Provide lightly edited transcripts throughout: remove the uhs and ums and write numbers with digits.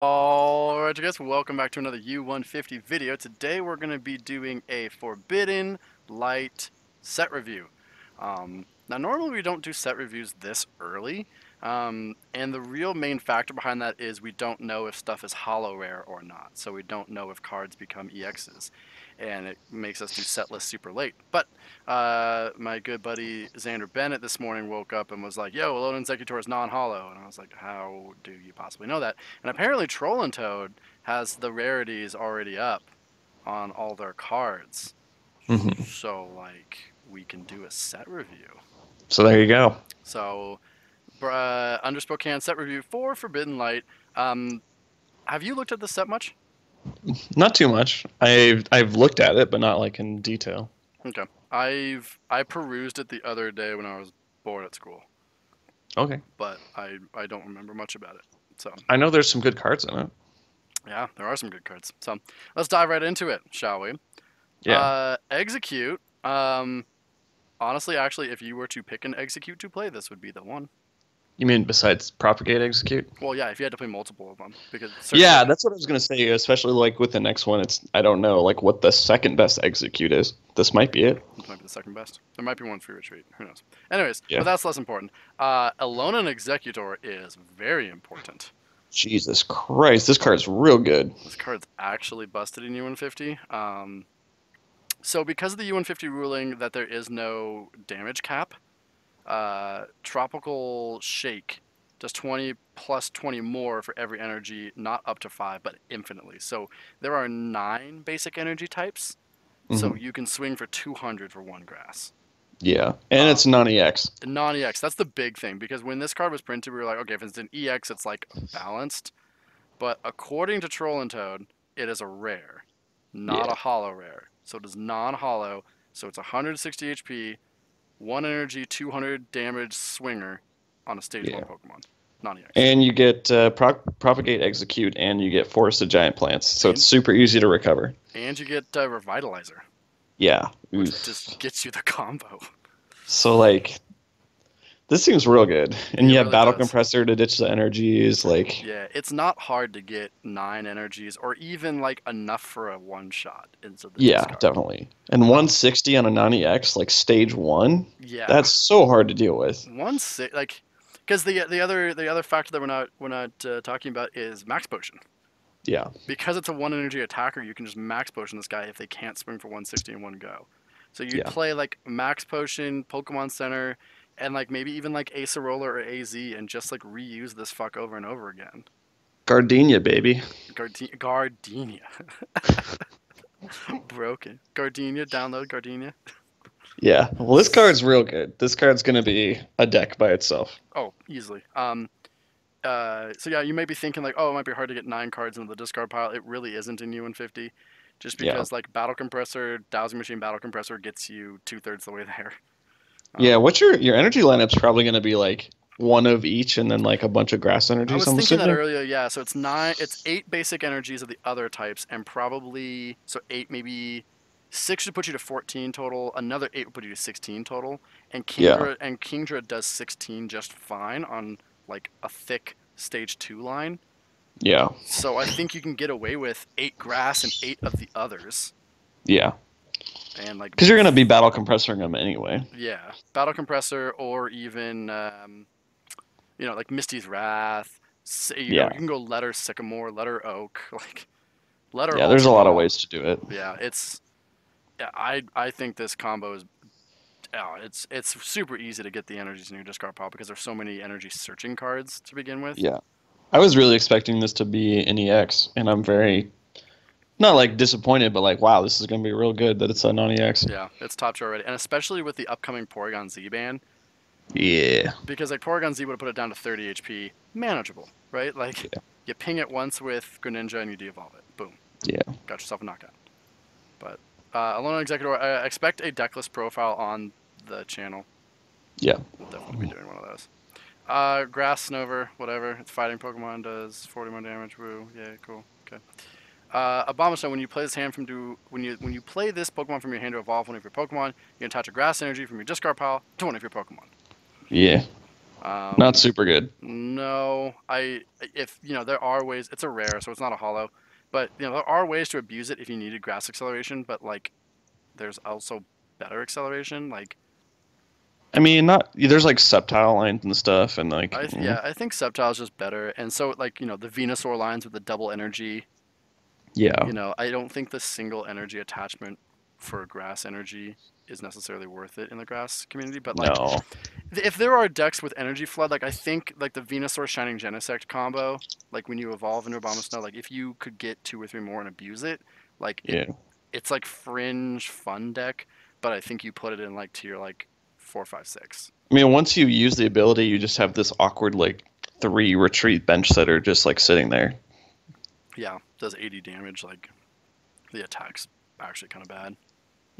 Alright, you guys, welcome back to another U150 video. Today we're going to be doing a Forbidden Light set review. Now normally we don't do set reviews this early, and the real main factor behind that is we don't know if stuff is holo rare or not, so we don't know if cards become EXs, and it makes us do set lists super late. But my good buddy Xander Bennett this morning woke up and was like, yo, Alone Executor is non-holo, and I was like, how do you possibly know that? And apparently Troll Toad has the rarities already up on all their cards. hmm So, like, we can do a set review. So there you go. So, Under Spokane set review for Forbidden Light. Um, have you looked at this set much? Not too much. I've looked at it, but not like in detail. Okay. I perused it the other day when I was bored at school, Okay. but I don't remember much about it. So, I know there's some good cards in it. yeah, there are some good cards. So, let's dive right into it, shall we? Yeah. Execute. Honestly, actually, if you were to pick an execute to play, this would be the one. You mean besides propagate execute? Well, yeah, if you had to play multiple of them, because Yeah, certainly that's what I was gonna say. Especially like with the next one, it's I don't know like what the second best execute is. This might be it. this might be the second best. There might be one free retreat. Who knows? Anyways, but Yeah. that's less important. Alone and Executor is very important. Jesus Christ, this card's real good. This card's actually busted in U150. So because of the U150 ruling that there is no damage cap, Tropical Shake does 20 plus 20 more for every energy, not up to 5, but infinitely. So there are 9 basic energy types, so hmm you can swing for 200 for one grass. Yeah, and Uh, it's non-EX. Non-EX, that's the big thing, because when this card was printed, we were like, okay, if it's an EX, it's like balanced. But according to Troll and Toad, it is a rare, not Yeah, a holo rare. So it is non-holo, so it's 160 HP, 1 energy, 200 damage swinger on a stage 1 yeah. Pokemon. Non-EX. And you get propagate execute, and you get forested giant plants, so it's And super easy to recover. you get Revitalizer, Yeah. which just Oof. gets you the combo. So like this seems real good. And It you have really battle does. compressor to ditch the energies, like Yeah, it's not hard to get 9 energies or even like enough for a one shot into the yeah, discard. definitely. And 160 on a 90X, like stage one, Yeah, that's so hard to deal with. one six like because the other factor that we're not talking about is max potion. Yeah. Because it's a one energy attacker, you can just max potion this guy if they can't swing for 160 in one go. So you'd Yeah. play like max potion, Pokemon Center, and like maybe even like Acerola or AZ, and just like reuse this fuck over and over again. Gardenia, baby. Gardenia. Broken. Gardenia, download Gardenia. Yeah. Well, this card's real good. This card's gonna be a deck by itself. Oh, easily. So yeah, you may be thinking like, oh, it might be hard to get 9 cards into the discard pile. It really isn't in UN50, just Yeah. because like Battle Compressor, Dowsing Machine, Battle Compressor gets you 2/3 the way there. Yeah, Um, what's your energy lineup's probably gonna be like one of each and then like a bunch of grass I energies, was I'm thinking that assuming. earlier. Yeah, so it's 8 basic energies of the other types, and probably so 8 maybe. 6 should put you to 14 total. Another 8 would put you to 16 total. And Yeah. Kingdra does 16 just fine on like a thick stage 2 line. Yeah. So I think you can get away with 8 grass and 8 of the others. Yeah. And like, Because you're gonna be battle compressoring them anyway. yeah, Battle Compressor or even, like Misty's Wrath. You Yeah. can go Letter Sycamore, Letter Oak, like Letter Yeah, there's a lot of Ultima. ways to do it. Yeah, yeah, I think this combo is, it's super easy to get the energies in your discard pile because there's so many energy searching cards to begin with. Yeah. I was really expecting this to be an EX, and I'm very not like disappointed, but like, wow, this is gonna be real good that it's a non-EX. Yeah, it's top tier already, and especially with the upcoming Porygon Z ban, Yeah. because like Porygon Z would have put it down to 30 HP, manageable, right? Like Yeah. you ping it once with Greninja and you de-evolve it, boom, Yeah. got yourself a knockout. But Alone Executor, I expect a deckless profile on the channel. Yeah. We'll definitely be doing one of those. Grass Snover, whatever. It's fighting Pokemon, does 40 more damage. Woo, yeah, cool. Okay. Abomasnow, when you play this hand from when you play this Pokemon from your hand to evolve one of your Pokemon, you can attach a Grass energy from your discard pile to one of your Pokemon. Yeah. Not Um, super good. no, if there are ways. It's a rare, so it's not a hollow. But there are ways to abuse it if you needed grass acceleration. But like, there's also better acceleration. Like, I mean, not there's like subtile lines and stuff, and like yeah, I think Sceptile is just better. And so like the Venusaur lines with the double energy. yeah, I don't think the single energy attachment for grass energy is necessarily worth it in the grass community. But like, no, if there are decks with energy flood, like I think like the Venusaur Shining Genesect combo, like when you evolve into Abomasnow, like if you could get two or three more and abuse it, like yeah. it's like fringe fun deck. But I think you put it in like tier like 4, 5, 6. I mean, once you use the ability, you just have this awkward like three retreat bench setter just like sitting there. Yeah, does 80 damage. Like the attack's actually kind of bad.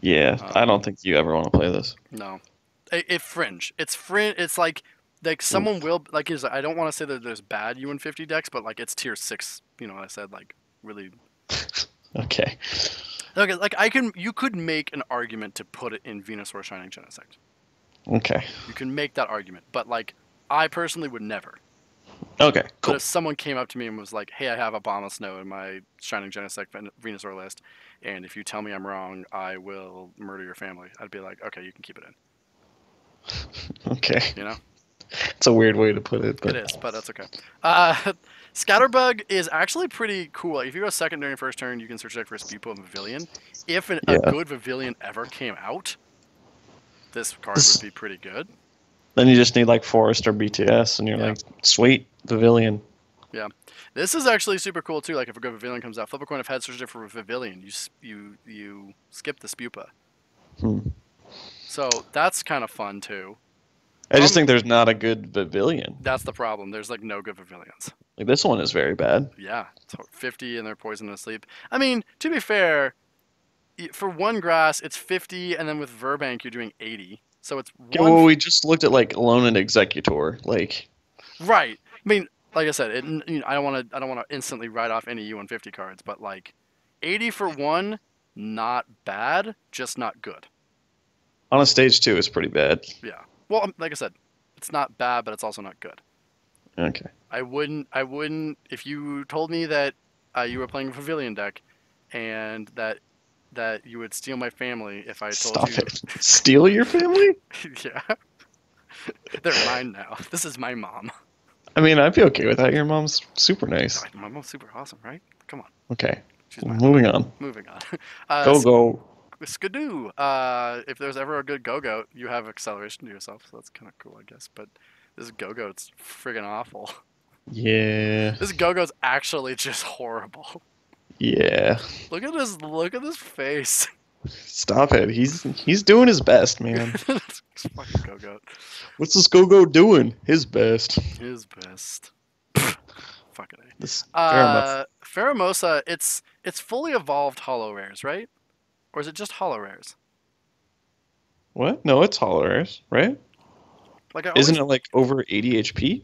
Yeah, I don't Um, think you ever want to play this. no, it fringe. It's fringe. It's like someone Oof. will like. I don't want to say that there's bad U150 decks, but like it's tier 6. I said like really. Okay. Okay, like you could make an argument to put it in Venusaur Shining Genesect. Okay. You can make that argument, but like I personally would never. Okay. But Cool. if someone came up to me and was like, "Hey, I have a Abomasnow in my Shining Genesect Venusaur list, and if you tell me I'm wrong, I will murder your family," I'd be like, "Okay, you can keep it in." Okay. You know? It's a weird way to put it, It but is, but that's okay. Uh, Scatterbug is actually pretty cool. Like, if you go second during first turn, you can search deck for a Speedpo and Pavilion. If a yeah. good Pavilion ever came out, this card would This, be pretty good. then you just need like Forest or BTS, and you're Yeah, like, sweet Pavilion. yeah. This is actually super cool too. Like, if a good Pavilion comes out, flip a coin of heads, search deck for a Pavilion. You skip the Spupa. Hmm. So that's kind of fun too. I just Problem, think there's not a good Pavilion. that's the problem. There's like no good Pavilions. Like this one is very bad. Yeah, 50 and they're poisoned asleep. I mean, to be fair, for one grass, it's 50, and then with Verbank, you're doing 80. So it's Yeah, one. well, we just looked at like Alone and Executor. Like, Right. I mean, like I said, I don't want to instantly write off any U150 cards, but like 80 for one, not bad, just not good. on a stage two is pretty bad. Yeah. Well, like I said, it's not bad, but it's also not good. Okay. I wouldn't, if you told me that you were playing a Pavilion deck and that you would steal my family if I told Stop you. it. Steal your family? Yeah, they're mine now. This is my mom. I mean, I'd be okay with that. Your mom's super nice. God, my mom's super awesome, right? Come on, Okay. she's my mom. Moving on. Moving on. Go, go. Skidoo. If there's ever a good Go-Goat, you have acceleration to yourself, so that's kind of cool, I guess. But this Go-Goat's friggin' awful. Yeah. This Go-Goat's actually just horrible. Yeah. Look at this. Look at this face. Stop it. He's doing his best, man. This fucking Go-Goat. What's this go-go doing? His best. His best. Fucking A. This Pheromoth. Pheromosa, it's fully evolved hollow rares, right? Or is it just hollow rares? What? No, it's Hollow Rares, right? Like I Isn't always. it like over 80 HP?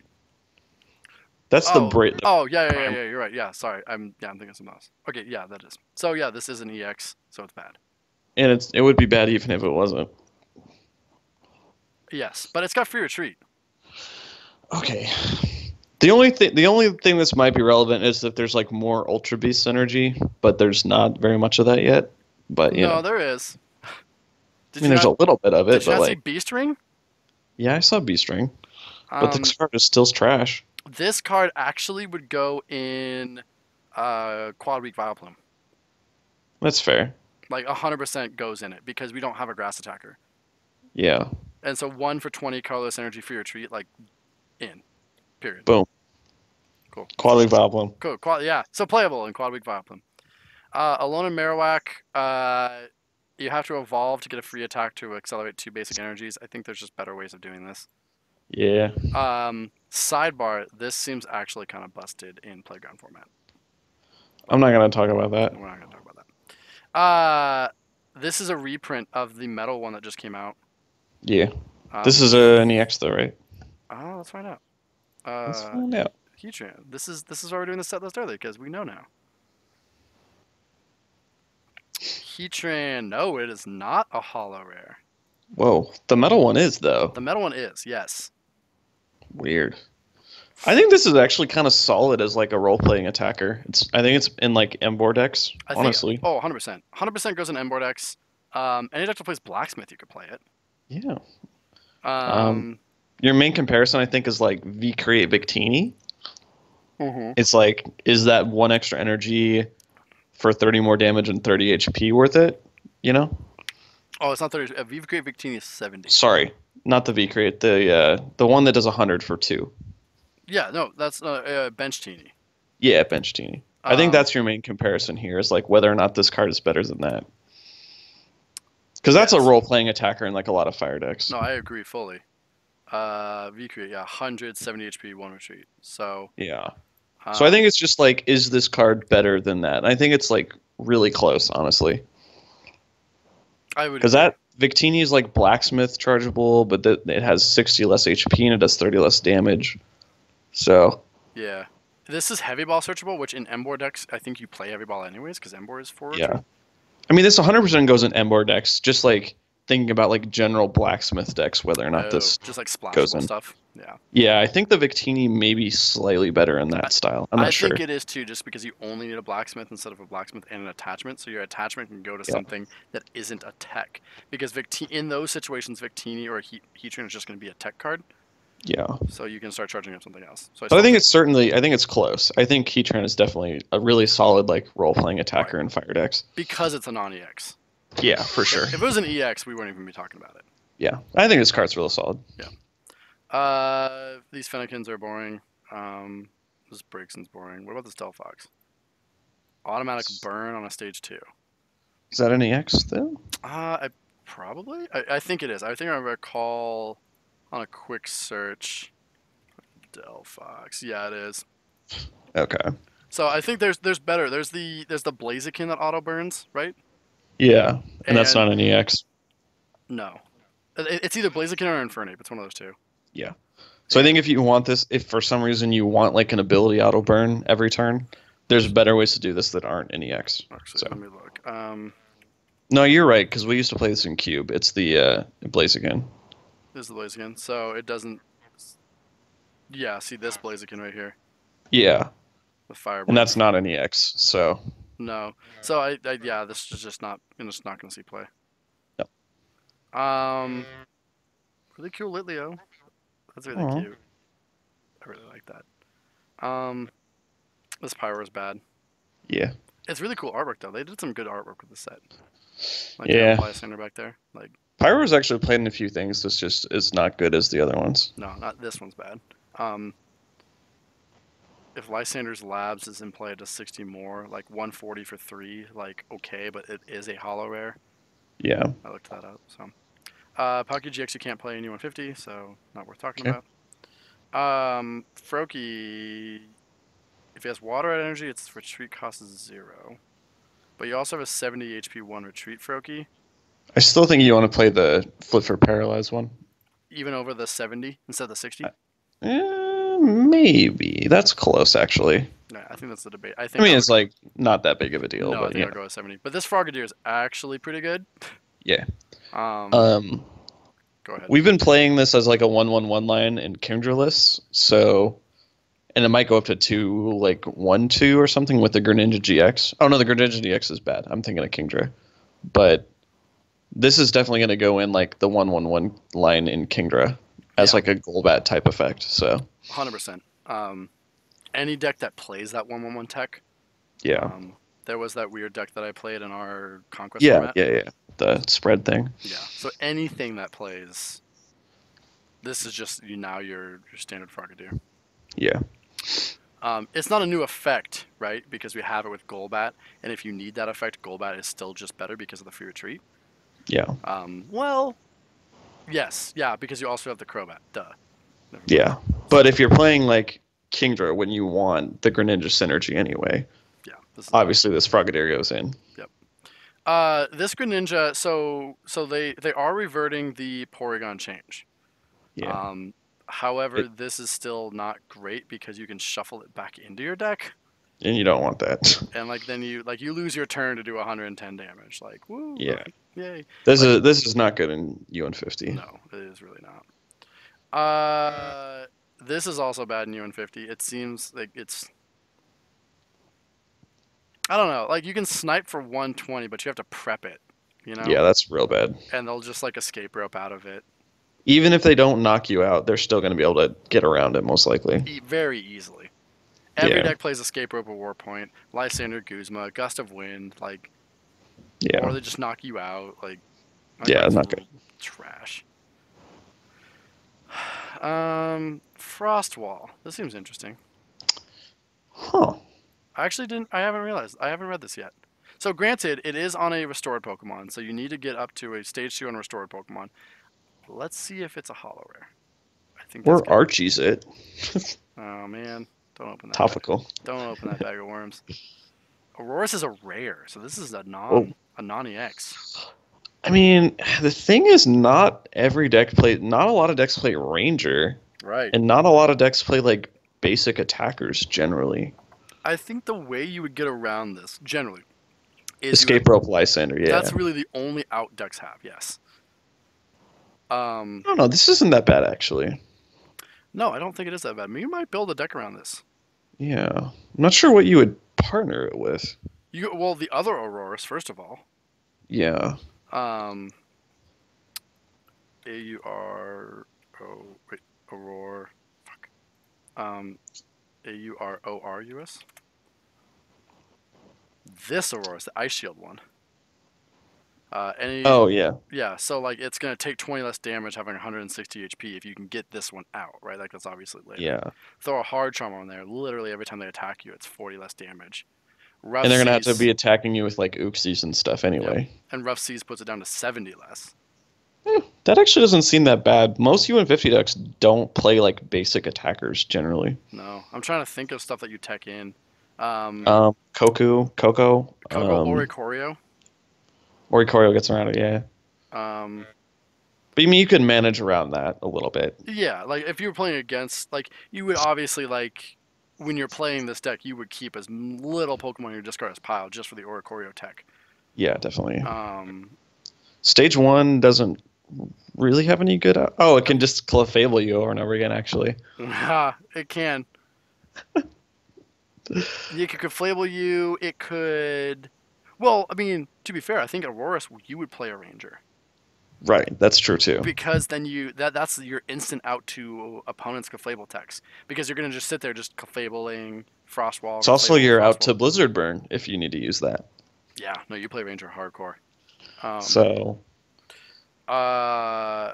That's the Oh, break. oh yeah, yeah, yeah, Prime. yeah. You're right. Yeah, sorry. I'm thinking of something else. Okay, yeah, that is. So yeah, this is an EX, so it's bad. And it would be bad even if it wasn't. Yes, but it's got free retreat. Okay. The only thing this might be relevant is if there's like more Ultra Beast synergy, but there's not very much of that yet. But No, there is. I Did mean, you there's not? a little bit of Did it, you but not see like, Beast Ring? yeah, I saw Beast Ring, but the Um, card is still trash. this card actually would go in Quad Weak Vileplume. That's fair. Like 100% goes in it because we don't have a grass attacker. Yeah. And so 1 for 20 colorless energy free retreat, like in. Period. Boom. Cool. Quality problem. Cool. Yeah. So playable in Quad Weak Vileplume. Alone and Marowak, you have to evolve to get a free attack to accelerate 2 basic energies. I think there's just better ways of doing this. Yeah. Sidebar, this seems actually kind of busted in Playground format. I'm not gonna talk about that. We're not going to talk about that. This is a reprint of the metal one that just came out. Yeah. This is an EX though, right? Let's find out. Let's find out. Heatran. This is why we're doing the set list early because we know now. Heatran. No, it is not a hollow rare. Whoa. The metal one is though. The metal one is, yes. Weird. I think this is actually kind of solid as like a role-playing attacker. I think it's in like M decks, I think, honestly. oh, 100%. 100% goes in M-Board X. Any deck that plays Blacksmith, you could play it. Yeah. Um, Um, your main comparison, I think, is like V create Victini. mhm. It's like, is that one extra energy for 30 more damage and 30 HP worth it? You know? Oh, it's not 30. Viva Create Victini is 70. Sorry, not the V create, the one that does 100 for two. Yeah, no, that's Bench Teeny. Yeah, bench Genie. I think Um, that's your main comparison here is like whether or not this card is better than that. Because that's a yes. role playing attacker in like a lot of fire decks. No, I agree fully. V Create, yeah, 170 HP, one retreat. So, Yeah. So I um, think it's just like, is this card better than that? And I think it's like really close, honestly. I would Because agree. that Victini is like blacksmith chargeable, but it has 60 less HP and it does 30 less damage. So Yeah. This is Heavy Ball searchable, which in Embor decks, I think you play Heavy Ball anyways, because Embor is 4 yeah. retreat. I mean, this 100% goes in Embor decks, just like thinking about like general blacksmith decks, whether or not Oh, this just like goes splashable in. stuff. Yeah. Yeah, I think the Victini may be slightly better in I, that style. I'm I not think sure. it is too, just because you only need a blacksmith instead of a blacksmith and an attachment. So your attachment can go to Yeah. something that isn't a tech. Because in those situations, Victini or Heatran is just going to be a tech card. Yeah. So you can start charging up something else. So I But I still think think it's certainly, I think it's close. I think Keytran is definitely a really solid like role playing right attacker in fire decks. because it's a non-EX. Yeah, for sure. If it was an EX, we wouldn't even be talking about it. Yeah, I think this card's real solid. Yeah. These Fennekins are boring. This Briggson's boring. What about this Delphox? Automatic burn on a stage 2. Is that an EX though? I probably. I think it is. I think I recall on a quick search. Delphox. Yeah, it is. Okay. So I think there's better. There's the Blaziken that auto burns, right? Yeah, and that's And not an EX. no, it's either Blaziken or Infernape. It's one of those two. Yeah. So I And think if you want this, if for some reason you want like an ability auto burn every turn, there's better ways to do this that aren't in EX. actually, So let me look. no, you're right because we used to play this in Cube. It's the Blaziken. This is the Blaziken. So it doesn't. Yeah, see this Blaziken right here, Yeah, the Fire and that's Blaze. not an EX. So No. So yeah, this is just not. I'm just not gonna see play. no. Um, really cool Litleo. That's really Aw. cute. I really like that. This Pyro is bad. Yeah. It's really cool artwork though. They did some good artwork with the set. Like you have a Yeah. Lysander back there. Like Pyro's actually played in a few things. It's just it's not good as the other ones. no, not this one's bad. Um, if Lysander's Labs is in play at a 60 more, like 140 for 3, like okay, but it is a hollow rare. Yeah. I looked that up. So, Palkia GX you can't play in U150, so not worth talking Okay. about. Froakie, if he has water at energy, its retreat cost is 0. But you also have a 70 HP 1 retreat Froakie, I still think you want to play the flip for paralyzed one. even over the 70 instead of the 60. Maybe that's close actually. Yeah, I think that's the debate. I I think mean, I it's would. like not that big of a deal, No, I but think yeah, I'll go with 70. But this Frogadier is actually pretty good. yeah. Um, Um, Go ahead. we've been playing this as like a 1/1 line in Kindraless, so and it might go up to 2, like 1/2 or something with the Greninja GX. Oh no, the Greninja GX is bad. I'm thinking of Kingdra, but this is definitely going to go in like the 1/1 line in Kingdra as Yeah, like a Golbat type effect. So 100%. Any deck that plays that 1/1 tech. yeah, There was that weird deck that I played in our Conquest yeah, format. yeah, yeah. The spread thing. Yeah. So anything that plays, this is just your standard Frogadier. Yeah, It's not a new effect, right? Because we have it with Golbat, and if you need that effect, Golbat is still just better because of the free retreat. yeah, Well, yes, yeah, because you also have the Crobat. Duh. Never mind. yeah. But if you're playing like Kingdra when you want the Greninja synergy anyway, Yeah, this is obviously this Frogadier goes in. Yep. This Greninja, so they are reverting the Porygon change. Yeah, However, it, this is still not great because you can shuffle it back into your deck, and you don't want that. and like then you lose your turn to do 110 damage. Like woo, Yeah, yay! this Like is this is not good in UN50. no, it is really not. This is also bad in U150. It seems like it's I don't know. Like you can snipe for 120, but you have to prep it, you know? Yeah, that's real bad. And they'll just like escape rope out of it Even if they don't knock you out, they're still going to be able to get around it most likely. very easily. Every Yeah, deck plays escape rope or Warpoint, Lysander, Guzma, Gust of Wind, like, or yeah, they just knock you out. Like yeah. Arcline's Not good. trash. Frostwall. This seems interesting. Huh. I actually didn't. I haven't realized. I haven't read this yet. So granted, it is on a restored Pokemon, so you need to get up to a stage 2 on restored Pokemon. Let's see if it's a holo rare. I think that's Or good. Archie's it. Oh man, don't open that bag. Topical. Don't open that bag of worms. Aurorus is a rare, so this is Oh, a non EX. I mean, the thing is, not a lot of decks play Ranger, Right. and not a lot of decks play like basic attackers generally. I think the way you would get around this generally is you would. Escape Rope Lysander, yeah. That's really the only out decks have. Yes. I don't know. This isn't that bad actually. No, I don't think it is that bad. You might build a deck around this. Yeah, I'm not sure what you would partner it with. Well, the other Aurorus first of all. Yeah. Um, AUR. Oh wait, Aurora. Fuck. AURORUS. This Aurora is the Ice Shield one. Any Oh yeah. Yeah, so like it's gonna take 20 less damage, having 160 HP if you can get this one out, right? Like that's obviously later. Yeah. Throw a hard charm on there. Literally every time they attack you, it's 40 less damage. Rough And they're gonna have to Seas, be attacking you with like Uxies and stuff yep, anyway. and Rough Seas puts it down to 70 less. That actually doesn't seem that bad. Most U150 decks don't play like basic attackers generally. No, I'm trying to think of stuff that you tech in. Um, Coco, Coco Oricorio. Oricorio gets around it, yeah. Um, But I mean, you could manage around that a little bit. yeah, like if you were playing against, like you would obviously like when you're playing this deck, you would keep as little Pokemon in your discard as pile just for the Oricorio tech. Yeah, definitely. Um, Stage one doesn't really have any good. Oh, it can just Clefable you over and over again. Actually, it can. It could Conflable you. It could. Well, I mean, to be fair, I think Aurorus you would play a Ranger right? That's true too. because then that's your instant out to opponent's Conflable techs because you're gonna just sit there just Confabling Frostwall, It's also Conflable, you're out to Frostwall. Blizzard Burn if you need to use that. Yeah, no, you play Ranger hardcore. Um, So uh,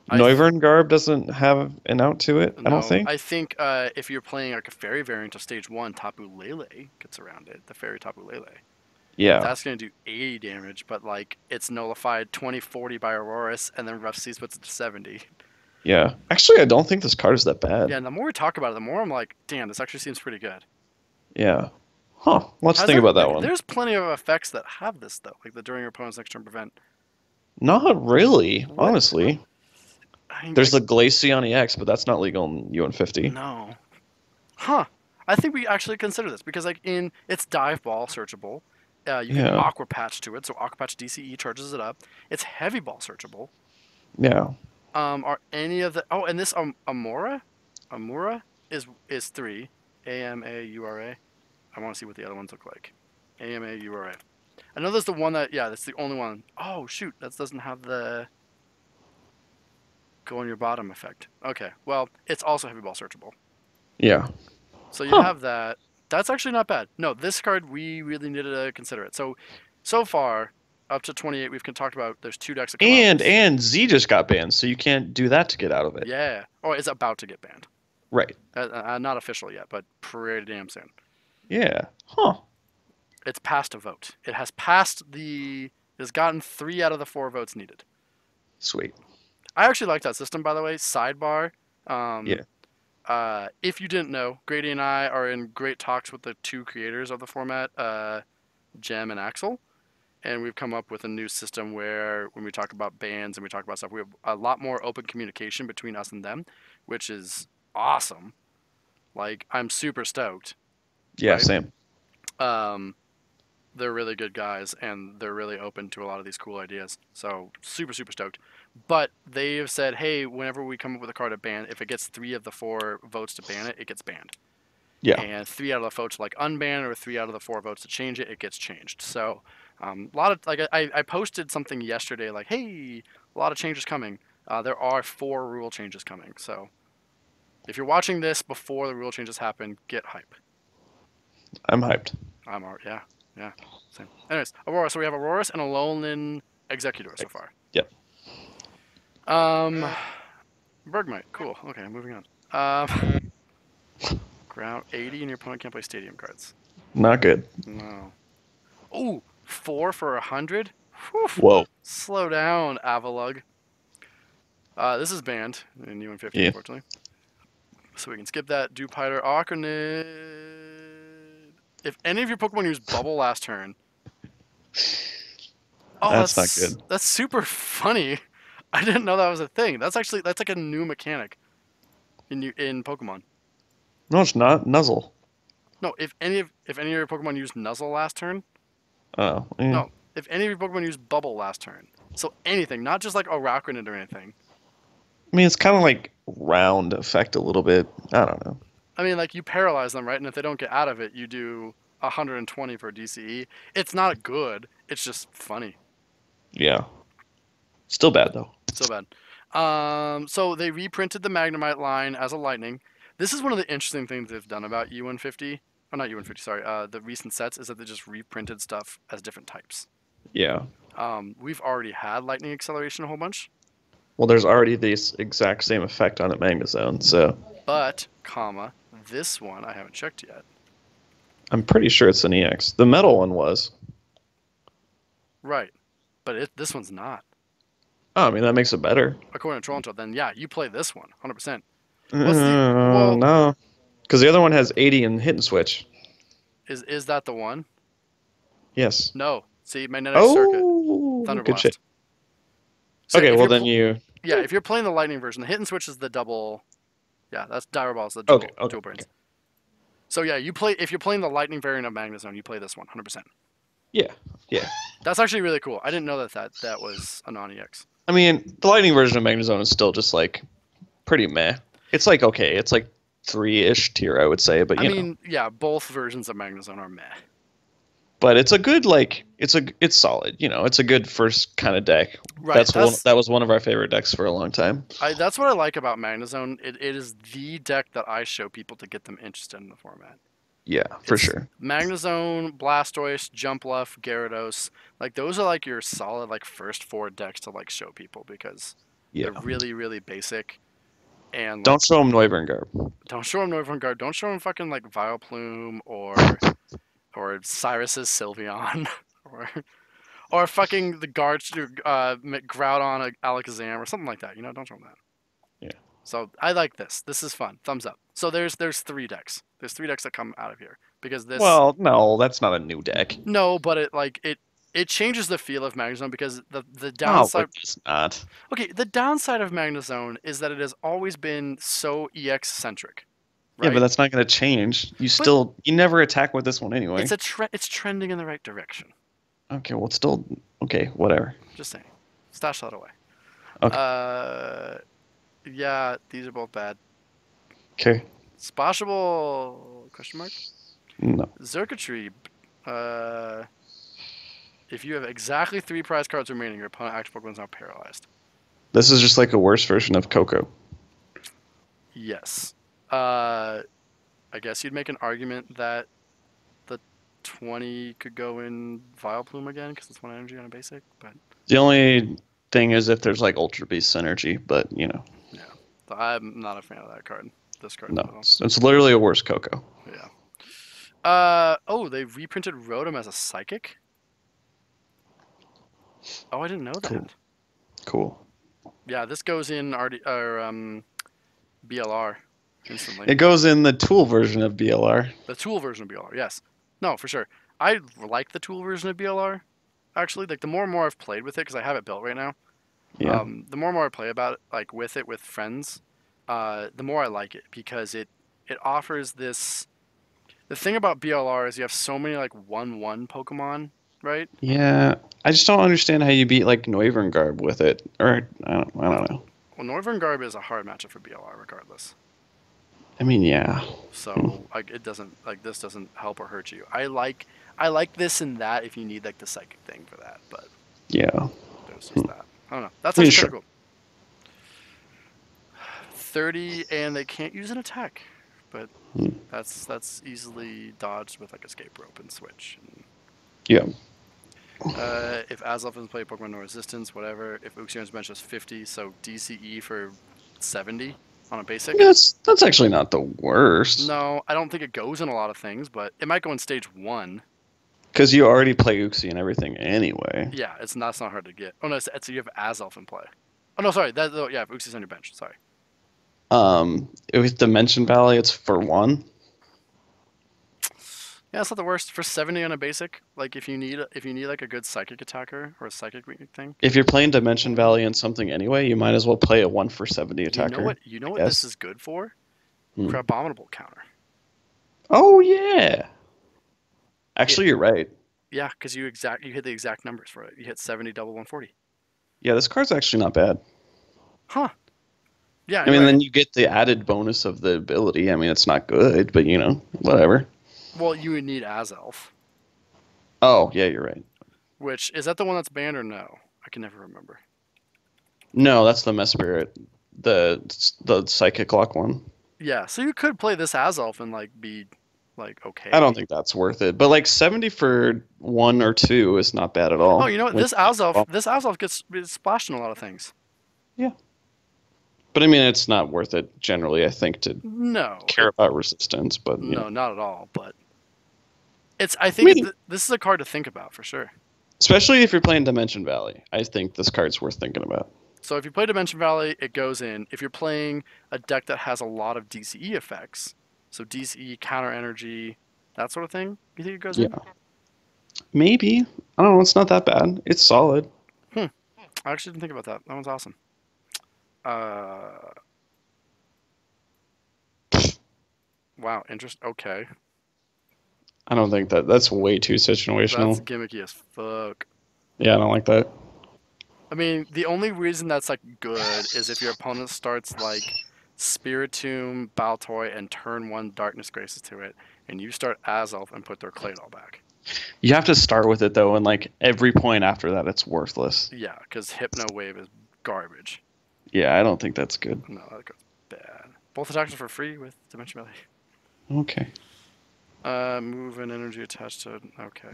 I th- Noivern Garb doesn't have an out to it. I don't no, think. I think if you're playing like a fairy variant of stage one, Tapu Lele gets around it. The fairy Tapu Lele. Yeah. That's going to do 80 damage, but like it's nullified 20-40 by Aurorus, and then Rough Seas puts it to 70. Yeah. Actually, I don't think this card is that bad. Yeah, and the more we talk about it, the more I'm like, damn, this actually seems pretty good. Yeah. Huh. Let's Has think there, about that one. there's plenty of effects that have this though, like the during your opponent's next turn prevent. Not really, What? honestly. I mean, There's the Glaceon EX, but that's not legal in UN50. no. Huh. I think we actually consider this because like it's dive ball searchable. You can Yeah. aqua patch to it, so aqua patch DCE charges it up. It's heavy ball searchable. Yeah. Are any of the and this Amura is 3 AMAURA. I want to see what the other ones look like. AMAURA. I know there's the one that's the only one. Oh shoot, that doesn't have the go on your bottom effect. Okay, well it's also heavy ball searchable. Yeah. So you Huh. have that. That's actually not bad. No, this card we really needed to consider it. So far up to 28 we've talked about. There's 2 decks that come out with And this. and Z just got banned, so you can't do that to get out of it. Yeah. Oh, it's about to get banned. Right. Not official yet, but pretty damn soon. Yeah. Huh. It's passed a vote. It has passed It has gotten 3 out of the 4 votes needed. Sweet. I actually like that system, by the way. Sidebar. Yeah. If you didn't know, Grady and I are in great talks with the 2 creators of the format, Jem and Axel, and we've come up with a new system where when we talk about bands and we talk about stuff, we have a lot more open communication between us and them, which is awesome. Like I'm super stoked, Yeah, right? same. Um, they're really good guys and they're really open to a lot of these cool ideas. So super super stoked. But they have said, hey, whenever we come up with a card to ban, if it gets 3 of the 4 votes to ban it, it gets banned. Yeah, And 3 out of the votes like unban, or 3 out of the 4 votes to change it, it gets changed. So a lot of like I posted something yesterday like, hey, a lot of changes coming. There are 4 rule changes coming. So if you're watching this before the rule changes happen, get hype. I'm hyped. I'm alright. Yeah, yeah. Same. Anyways, Aurora. So we have Auroras and a Alolan Executor so far. Yep. Um, Bergmite. Cool. Okay, moving on. Ground 80 and your opponent can't play stadium cards. Not good. No. Ooh, 4 for 100. Whew. Whoa. Slow down, Avalug. This is banned in U150, Yeah. unfortunately. So we can skip that. Dewpider, Arcanid. If any of your Pokemon use Bubble last turn. Oh, That's not good. that's super funny. I didn't know that was a thing. That's like a new mechanic in Pokemon. No, it's not. Nuzzle. No, if any of your Pokemon use Nuzzle last turn. Oh. No, if any of your Pokemon use Bubble last turn. So anything, not just like Araquanid or anything. I mean, it's kind of like round effect a little bit. I don't know. I mean, like you paralyze them, right? And if they don't get out of it, you do 120 for DCE. It's not good. It's just funny. Yeah. Still bad though. So bad. So they reprinted the Magnemite line as a Lightning. This is one of the interesting things they've done about U150. Oh, not U150. Sorry. The recent sets is that they just reprinted stuff as different types. Yeah. We've already had Lightning Acceleration a whole bunch. Well, there's already this exact same effect on a Magnezone, so But, this one I haven't checked yet. I'm pretty sure it's an EX. The metal one was. Right. But this one's not. Oh, I mean, that makes it better. According to Toronto, then yeah, you play this one, 100%. What's the well? No, because the other one has 80 and hit and switch. Is that the one? Yes. No. See, Magnetic Circuit, Oh, good shit. Thunderblast. So Okay, if well you're then you. yeah, if you're playing the Lightning version, the hit and switch is the double. Yeah, that's Dire Ball's the Okay, dual brains. okay. So yeah, you play if you're playing the Lightning variant of Magnezone, you play this one, 100%. Yeah, yeah. That's actually really cool. I didn't know that was a non-EX. I mean, the Lightning version of Magnezone is still just like pretty meh. It's like okay, it's like 3-ish tier, I would say, but I you know. mean, yeah, both versions of Magnezone are meh. But it's a good like it's solid. You know, it's a good first kind of deck. Right. That was one of our favorite decks for a long time. That's what I like about Magnezone. It is the deck that I show people to get them interested in the format. Yeah, for It's sure. Magnezone, Blastoise, Jumpluff, Gyarados. Like those are like your solid like first 4 decks to like show people because Yeah. they're really really basic. And like, Don't show them Noivern Garb. don't show them Northern Guard. Don't show them fucking like Vileplume or Cyrus's Sylveon or fucking the guards Groudon Alakazam or something like that. You know, don't show them that. Yeah. So I like this. This is fun. Thumbs up. So there's 3 decks. There's 3 decks that come out of here because this. Well, no, that's not a new deck. No, but it changes the feel of Magnezone because the No, downside. it's not. Okay, the downside of Magnezone is that it has always been so EX centric. Yeah, Right? but that's not going to change. You never attack with this one anyway. It's trending in the right direction. Okay, well, it's still okay. Whatever. Just saying. Stash that away. Okay. Yeah, these are both bad. Okay. Sposhable? Question mark. No. Xurkitree. If you have exactly 3 prize cards remaining, your opponent active Pokemon is now paralyzed. This is just like a worse version of Coco. Yes. I guess you'd make an argument that the 20 could go in Vileplume again because it's 1 energy on a basic, but The only thing is if there's like Ultra Beast synergy, but you know, yeah. I'm not a fan of that card. This card. no, it's literally a worse Coco. Yeah. Oh, they reprinted Rotom as a psychic? Oh, I didn't know that. Cool. Yeah, this goes in BLR instantly. It goes in the tool version of BLR. The tool version of BLR, yes. No, for sure. I like the tool version of BLR. Actually, like the more and more I've played with it, because I have it built right now. Yeah. The more and more I play about it, like with friends, the more I like it because it offers this The thing about BLR is you have so many like 1/1 Pokemon, right? Yeah, I just don't understand how you beat like Noivern Garb with it. Or I Well, don't know. well, Northern Garb is a hard matchup for BLR regardless. I mean, yeah. Hmm. So like it doesn't like this doesn't help or hurt you. I like this and that if you need like the psychic thing for that, but Yeah. there's Hmm. just that. I don't know. That's I mean, actually kind sure. of cool. 30 and they can't use an attack, but Hmm. that's easily dodged with like escape rope and switch. And, Yeah. if Azelf doesn't play Pokemon No Resistance, whatever. If Uxion's bench is 50, so DCE for 70 on a Yeah, basic. that's actually not the worst. No, I don't think it goes in a lot of things, but it might go in stage one. Because you already play Uxie and everything anyway. Yeah, it's not hard to get. Oh no, it's you have Azelf in play. Oh no, sorry. That oh, yeah, Uxi's on your bench. Sorry. With Dimension Valley, it's for one. Yeah, it's not the worst for 70 on a basic. Like if you need like a good psychic attacker or a psychic thing. If you're playing Dimension Um, Valley and something anyway, you might as well play a 1 for 70 attacker, you I know what this guess. is good for? Hmm. For abominable counter. Oh, yeah. It Actually, you're right. Yeah, because you hit the exact numbers for it. You hit 70 double 140. Yeah, this card's actually not bad. Huh. Yeah, I you're mean, right. then you get the added bonus of the ability. I mean, it's not good, but whatever. Well, you would need Azelf, Oh, yeah, you're right. which is that the one that's banned or no? I can never remember. No, that's the Mess Spirit, the the Psychic Lock one. Yeah, so you could play this Azelf and like be like I don't okay. think that's worth it. But like 70 for 1 or 2 is not bad at Oh, all. you know what? When This Azelf gets splashed in a lot of things. Yeah. But I mean, it's not worth it generally, I think, to No, care about resistance. But, no, not at all. But it's I I think mean, this is a card to think about for sure. especially if you're playing Dimension Valley, I think this card's worth thinking about. So if you play Dimension Valley, it goes in. If you're playing a deck that has a lot of DCE effects, so DCE, counter energy, that sort of thing, you think it goes Yeah. in? Maybe. I don't know. It's not that bad. It's solid. Hmm. I actually didn't think about that. That one's awesome. Uh, wow, interest. Okay, I don't think that's way too that's situational. gimmicky as fuck. Yeah, I don't like that. I mean, the only reason that's like good is if your opponent starts like Spiritomb, Baltoy, and turn one Darkness Graces to it, and you start Azelf and put their Claydol back. You have to start with it though, and like every point after that, it's worthless. Yeah, because Hypno Wave is garbage. Yeah, I don't think that's good. No, that goes bad. Both attacks are for free with Dimension Valley. Okay. Move and energy attached to. Okay,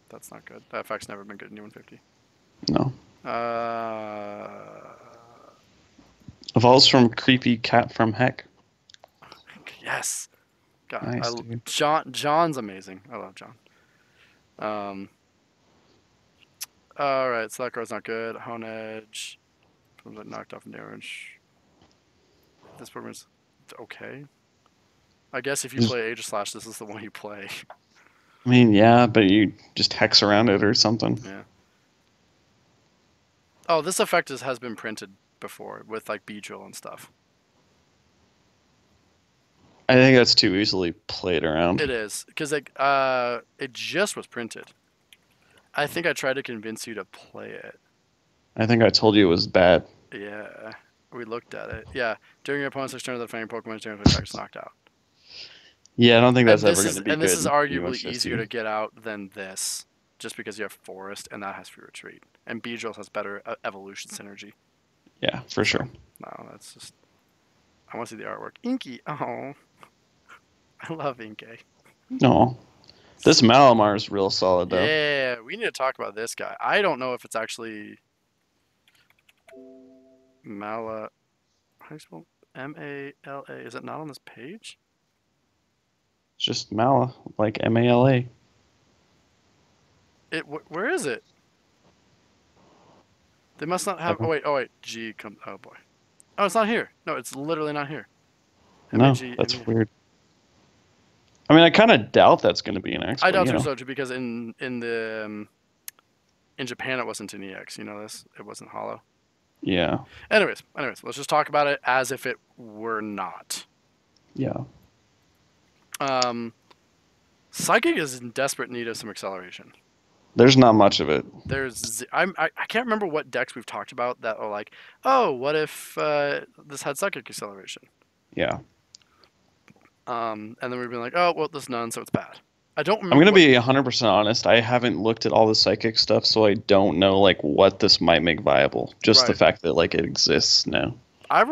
that's not good. That effect's never been good in U150. No. Uh, Evolves from Creepy Cat from Heck. yes. God, Nice, dude. John's amazing. I love John. Um. All right, so that card's not good. Hone Edge. Knocked off damage. This program's okay. I guess if you play Aegislash, this is the one you play. I mean, yeah, but you just hex around it or something. Yeah. Oh, this effect has been printed before with like Beedrill and stuff. I think that's too easily played around. It is because like it just was printed. I think I tried to convince you to play it. I think I told you it was bad. Yeah, we looked at it. Yeah, during your opponent's next turn, the defending Pokemon's turn, the attack is knocked out. Yeah, I don't think that's ever going to be This good is in arguably easier to U150. get out than this, just because you have Forest and that has free retreat, and Beedrill has better evolution synergy. Yeah, for So sure. no, that's just. I want to see the artwork. Inky, oh, I love Inkay. No, this Malamar is real solid though. Yeah, we need to talk about this guy. I don't know if it's actually Mala. How do you spell Mala? Is it not on this page? It's just Mala, like Mala. Where is it? They must not have. Oh wait. G come. Oh boy. Oh, it's not here. No, it's literally not here. No, MAG. that's weird. I mean, I kind of doubt that's going to be an X, I but doubt so too because in Japan it wasn't an EX. You know this. It wasn't hollow. Yeah, Anyways, let's just talk about it as if it were not. yeah. Um, Psychic is in desperate need of some acceleration. There's not much of it. I can't remember what decks we've talked about that are like, oh, what if this had psychic acceleration? Yeah. And then we've been like, oh, well, there's none, so it's bad. I don't I'm remember gonna what. be 100% honest. I haven't looked at all the psychic stuff, so I don't know like what this might make viable. Just the Right. fact that like it exists now. I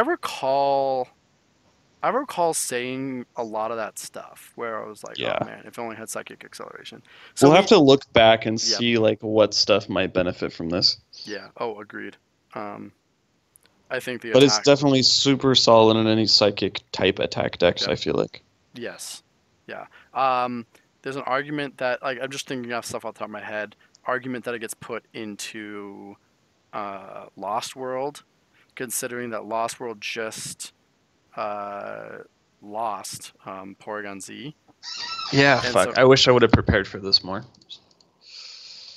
recall. I recall saying a lot of that stuff where I was like, oh Yeah. man, if it only had psychic acceleration. So We'll have we, to look back and yeah, see like what stuff might benefit from this. yeah. Oh, agreed. Um, I think the But it's attack. definitely super solid in any psychic type attack decks, Yep. I feel like. Yes. Yeah. Um, there's an argument that like I'm just thinking off stuff off the top of my head. Argument that it gets put into Lost World, considering that Lost World just uh, lost Porygon Z, Yeah, and so fuck. I wish I would have prepared for this more.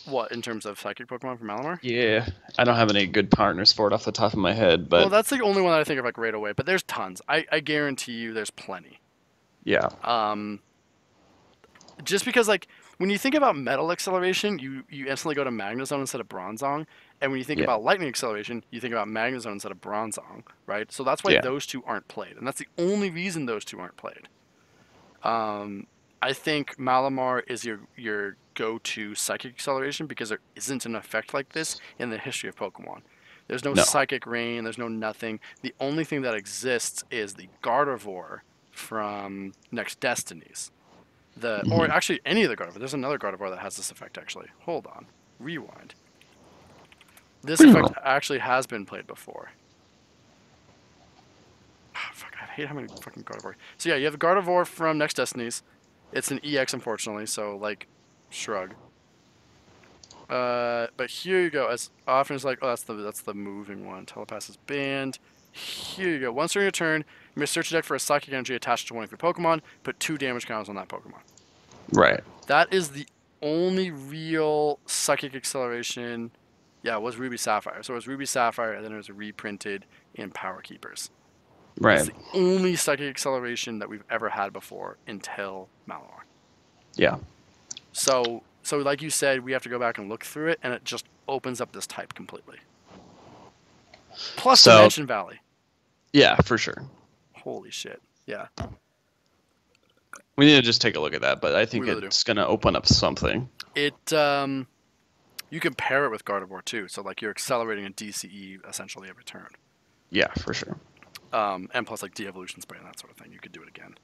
what in terms of psychic Pokemon from Malamar? Yeah. I don't have any good partners for it off the top of my head, Well, but that's the only one that I think of like right away, but there's tons. I guarantee you there's plenty. yeah. Um, just because like when you think about metal acceleration, you instantly go to Magnezone instead of Bronzong, and when you think Yeah. about lightning acceleration, you think about Magnezone instead of Bronzong, right? So that's why Yeah. those two aren't played, and that's the only reason those two aren't played. Um, I think Malamar is your go-to psychic acceleration because there isn't an effect like this in the history of Pokemon. There's no No. psychic rain. There's no nothing. The only thing that exists is the Gardevoir from Next Destinies. Or Hmm. actually any of the Gardevoir. There's another Gardevoir that has this effect actually. Hold on, rewind. This effect actually has been played before. Oh, fuck, I hate how many fucking Gardevoir. So yeah, you have the Gardevoir from Next Destinies. It's an EX unfortunately, so like, shrug. But here you go. As often as like, oh, that's the moving one. Telepass is banned. Here you go. Once during your turn, you may search your deck for a psychic energy attached to one of your Pokemon. Put 2 damage counters on that Pokemon. Right. That is the only real psychic acceleration. Yeah, it was Ruby Sapphire. So it was Ruby Sapphire, and then it was reprinted in Power Keepers. That's Right. the only psychic acceleration that we've ever had before until Malamar. Yeah. So like you said, we have to go back and look through it, and it just opens up this type completely. Plus So, Dimension Valley. yeah, for sure. Holy shit. Yeah, We need to just take a look at that, but I we think really do. it's going to open up something. It you can pair it with Gardevoir too. So like you're accelerating a DCE essentially every turn. Yeah, for sure. And plus like de-evolution spray and that sort of thing. You could do it again.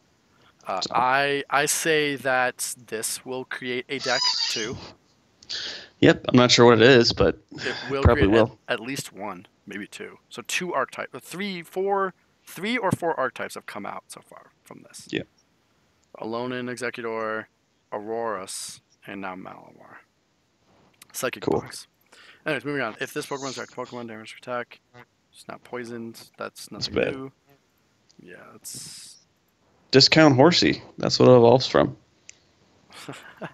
So, I say that this will create a deck too. yep, I'm not sure what it is, but It will probably create will. at least one, maybe two. So two archetypes, three or four archetypes have come out so far from this. Yeah. Alolan Executor, Aurorus, and now Malamar. Psychic Cool. Box. Anyways, moving on. If this Pokemon's direct Pokemon damage or attack, it's not poisoned. That's nothing bad. new. Yeah, it's Discount Horsey. That's what it evolves from.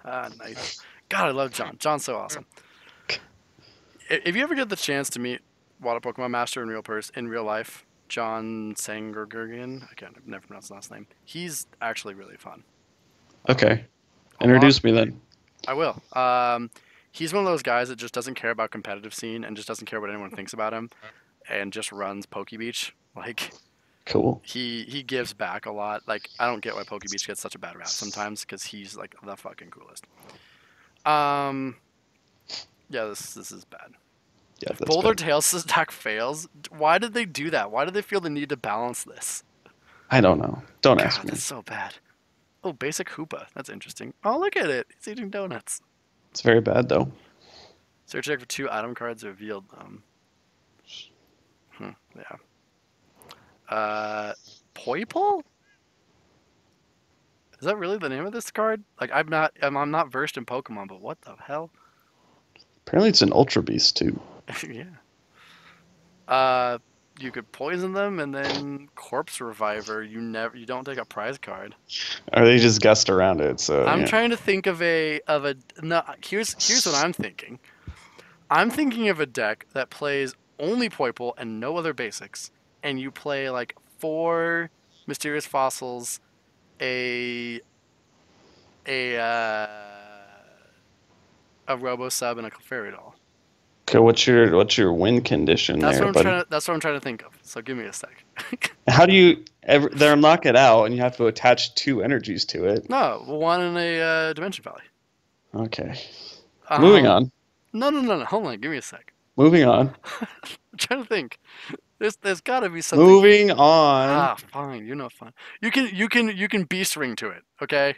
nice. God, I love John. John's so awesome. If you ever get the chance to meet Water Pokemon Master in real life, John Sangurgurgen, I can't I've never pronounced the last name. He's actually really fun. Okay. A lot. Introduce me then. I will. He's one of those guys that just doesn't care about competitive scene and just doesn't care what anyone thinks about him, and just runs Poke Beach. Like Cool. he gives back a lot. Like I don't get why Poke Beach gets such a bad rap sometimes because he's like the fucking coolest. Yeah, this is bad. Yeah, If that's Boulder bad. Tails attack fails, why did they do that? Why did they feel the need to balance this? I don't know. Don't ask God, me. that's so bad. Oh, basic Hoopa. That's interesting. Oh, look at it. It's eating donuts. It's very bad though. Search deck for 2 item cards revealed. Yeah. Poipole? Is that really the name of this card? Like, I'm not versed in Pokemon, but what the hell? Apparently it's an Ultra Beast too. Yeah. You could poison them and then Corpse Reviver. You don't take a prize card. Or they just guessed around it, so I'm yeah. trying to think of a no. Here's what I'm thinking. I'm thinking of a deck that plays only Poiple and no other basics, and you play like 4 Mysterious Fossils, a a Robo Sub and a Clefairy doll. Okay, what's your win condition there, buddy? That's what I'm trying to think of. So give me a sec. How do you ever there knock it out and you have to attach two energies to it? No, one in a Dimension Valley. Okay. Moving Um, on. no. Hold on, give me a sec. Moving on. I'm trying to think. There's got to be something. Moving on. Ah, fine. You know, fine. You can Beast Ring to it. Okay.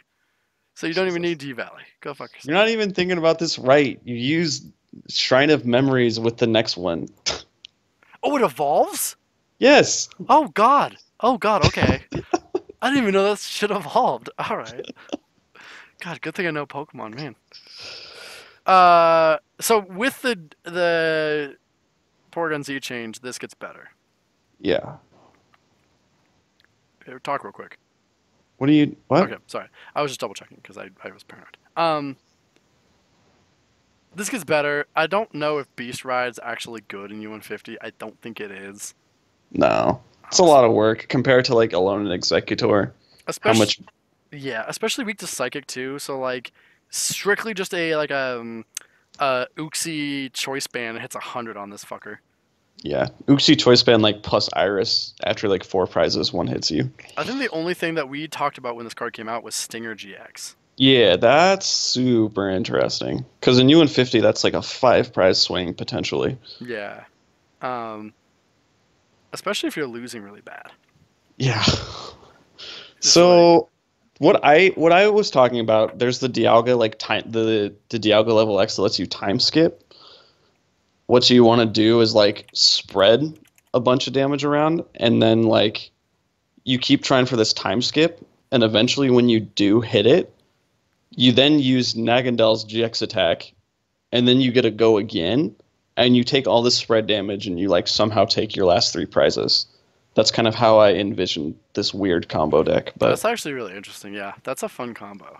So you don't even Jesus. need D Valley. Go fuck You're yourself. not even thinking about this right. You use Shrine of Memories with the next one. Oh, it evolves? Yes. Oh God. Oh God. Okay. I didn't even know that shit evolved. All right. God, good thing I know Pokemon, man. So with the Porygon Z change, this gets better. Yeah. Here, talk real quick. What? Okay, sorry. I was just double checking because I was paranoid. This gets better. I don't know if Beast Ride's actually good in U150. I don't think it is. No. It's a So, lot of work compared to like Alone and Executor. How especially much yeah, especially weak to Psychic too. So like strictly just a like Uxie choice band hits 100 on this fucker. yeah. Uxie Choice Band like plus Iris after like 4 prizes, one hits you. I think the only thing that we talked about when this card came out was Stinger GX. Yeah, that's super interesting. Because in U150, that's like a 5 prize swing potentially. Yeah. Um, especially if you're losing really bad. Yeah. Just like So what I was talking about, there's the Dialga like time the Dialga level X that lets you time skip. What you want to do is like spread a bunch of damage around, and then like you keep trying for this time skip, and eventually when you do hit it, you then use Nagandel's GX attack, and then you get to go again, and you take all this spread damage, and you like somehow take your last 3 prizes. That's kind of how I envisioned this weird combo deck. that's But actually really interesting. Yeah, that's a fun combo.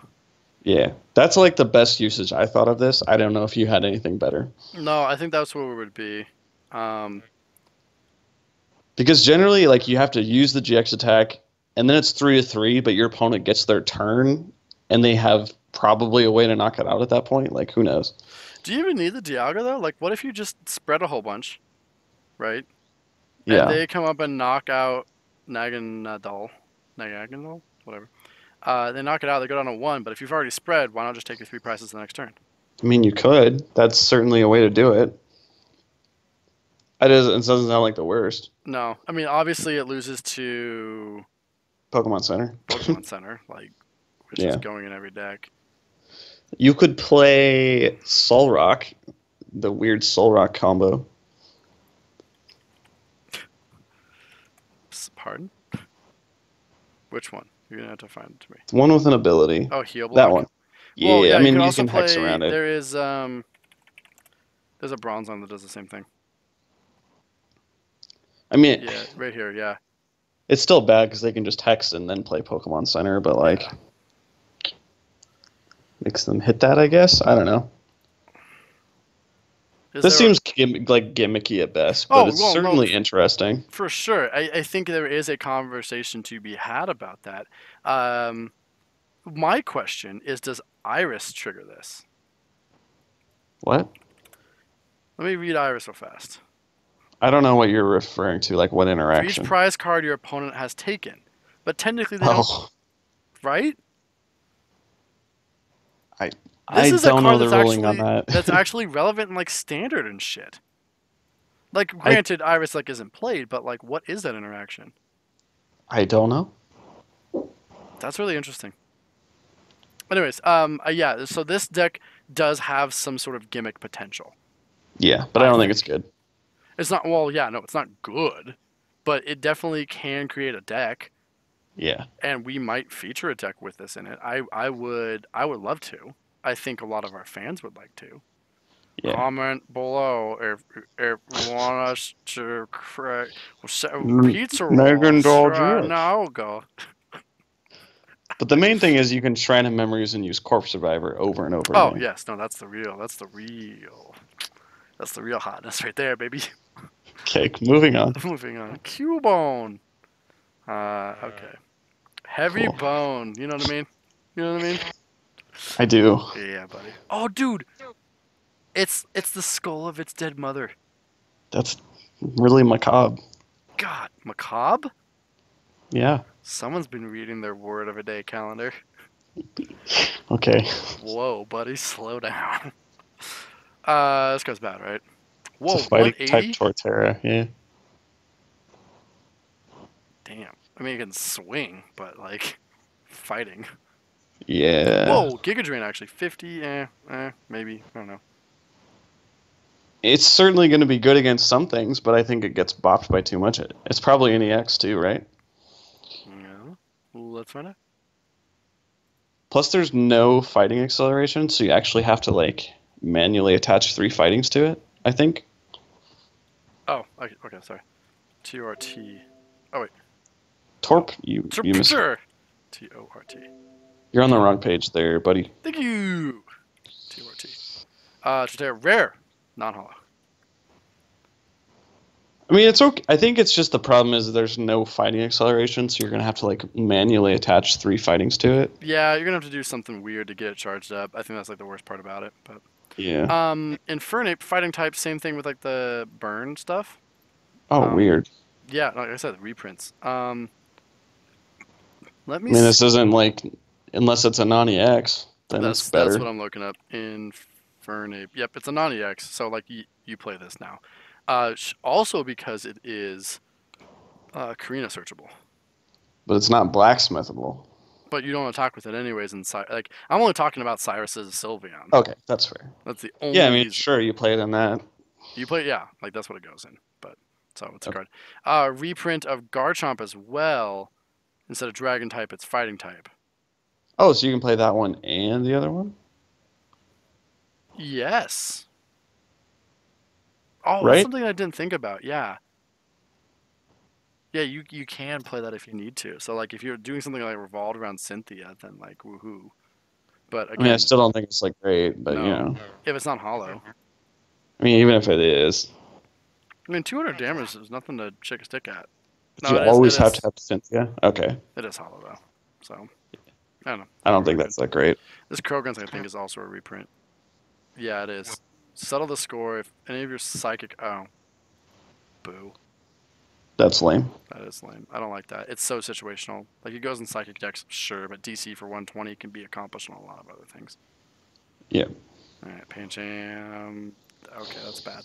yeah, that's like the best usage I thought of this. I don't know if you had anything better. No, I think that's what it would be. Um, Because generally, like you have to use the GX attack, and then it's 3-3, but your opponent gets their turn, and they have probably a way to knock it out at that point. Like who knows? do you even need the Dialga though? Like, what if you just spread a whole bunch, right? And Yeah. they come up and knock out Naganadal, whatever. They knock it out. They go down to one. But if you've already spread, why not just take your 3 prizes the next turn? I mean, you could. That's certainly a way to do it. It doesn't sound like the worst. No, I mean obviously it loses to Pokemon Center. Pokemon Center, like which is Yeah. going in every deck. You could play Solrock, the weird Solrock combo. Pardon? Which one? You're gonna have to find it to me. The one with an ability. Oh, Heal That Block. one. Well, Yeah, yeah, I you mean, can you also can hex play. around it. There's a bronze one that does the same thing. I mean, Yeah, right here. Yeah. it's still bad because they can just hex and then play Pokemon Center, but like Yeah. makes them hit that, I guess. I don't know. Is This there? seems like gimmicky at best, but Oh, it's well, no, certainly interesting. for sure. I think there is a conversation to be had about that. Um, my question is, does Iris trigger this? What? Let me read Iris real fast. I don't know what you're referring to. Like what For each interaction? prize card your opponent has taken, but technically they don't, Oh, right? I This I is a don't know card the ruling on that. that's actually relevant in like standard and shit. Like, I granted, Iris like isn't played, but like, what is that interaction? I don't know. That's really interesting. Anyways, yeah. So this deck does have some sort of gimmick potential. Yeah, but I I don't think it's think good. it's not. Well, yeah, no, it's not good, but it definitely can create a deck, Yeah. and we might feature a deck with this in it. I would love to. I think a lot of our fans would like to. Yeah. Comment below if you want us to create pizza Megan rolls. Doll Now go. But the main thing is you can shrine of memories and use Corpse Survivor over and over Oh again. yes, no, that's the real hotness right there, baby. Okay, moving on. Moving on. Cubone. Okay. Heavy Cool. bone. You know what I mean? You know what I mean? I do. Yeah, buddy. Oh, dude, it's the skull of its dead mother. That's really macabre. God, macabre? Yeah. Someone's been reading their word of a day calendar. Okay. Whoa, buddy, slow down. This goes bad, right? It's a Whoa, fighting type 180? Torterra. Yeah. Damn. I mean, it can swing, but like, fighting. Yeah. Whoa, Giga Drain actually 50. Maybe. I don't know. It's certainly going to be good against some things, but I think it gets bopped by too much. It's probably an EX too, right? No. Let's find out. Plus, there's no fighting acceleration, so you actually have to like manually attach 3 fightings to it. I think. Oh, okay, sorry. TORT. Oh, wait. Torp, you miss. TORT. You're on the wrong page there, buddy. Thank you. TORT. Torterra rare, non-hollow. I mean, it's okay. I think it's just the problem is there's no fighting acceleration, so you're gonna have to like manually attach 3 fightings to it. Yeah, you're gonna have to do something weird to get it charged up. I think that's like the worst part about it. But Yeah. Infernape fighting type, same thing with like the burn stuff. Oh, Um, weird. yeah, like I said, reprints. Let I me. mean, this isn't like unless it's a non-EX, then it's That's better. what I'm looking up. Infernape. Yep, it's a non-EX. So like you play this now. Also because it is Karina searchable. But it's not blacksmithable. But you don't attack with it anyways. Like I'm only talking about Cyrus's Sylveon. Okay, that's fair. That's the Yeah, only I mean, reason. sure, you play it in that. You play, yeah, like that's what it goes in. But so it's a Okay. card. Reprint of Garchomp as well. Instead of Dragon type, it's Fighting type. Oh, so you can play that one and the other one, Yes. Oh, that's right? something I didn't think about. Yeah. Yeah, you can play that if you need to. So like if you're doing something like revolved around Cynthia, then like woohoo. But I mean, I again, still don't think it's like great, but you no. know, If it's not hollow. I mean, even if it is, I mean 200 damage is nothing to shake a stick at. but No, you it is always have to have Cynthia. Okay, it is hollow though. So I don't know. I Could don't be think really good. that's that great. This Krogans I think is also a reprint. Yeah, it is. Settle the score if any of your psychic. Oh, boo. That's lame. That is lame. I don't like that. It's so situational. Like it goes in psychic decks, sure, but DC for 120 can be accomplished on a lot of other things. Yeah. All right, Pancham. Okay, that's bad.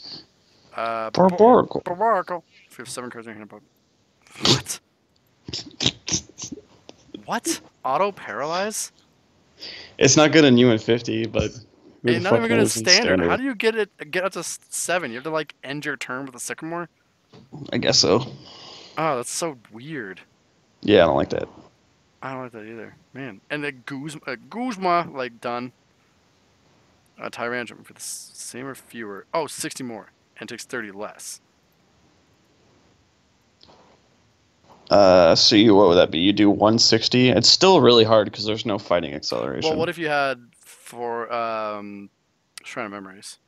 Barbaracle. Barbaracle. If you have 7 cards in your hand, what? What? Auto paralyze? It's not good in U150, but who the And not fuck even good in knows in standard. How standard? do you get up to 7? You have to like end your turn with a sycamore. I guess so. Oh, that's so weird. Yeah, I don't like that. I don't like that either, man. And the Guzma, like done. Tyrantrum for the same or fewer. Oh, 60 more and takes 30 less. So what would that be? You do 160. It's still really hard because there's no fighting acceleration. Well, what if you had for Shrine of Memories?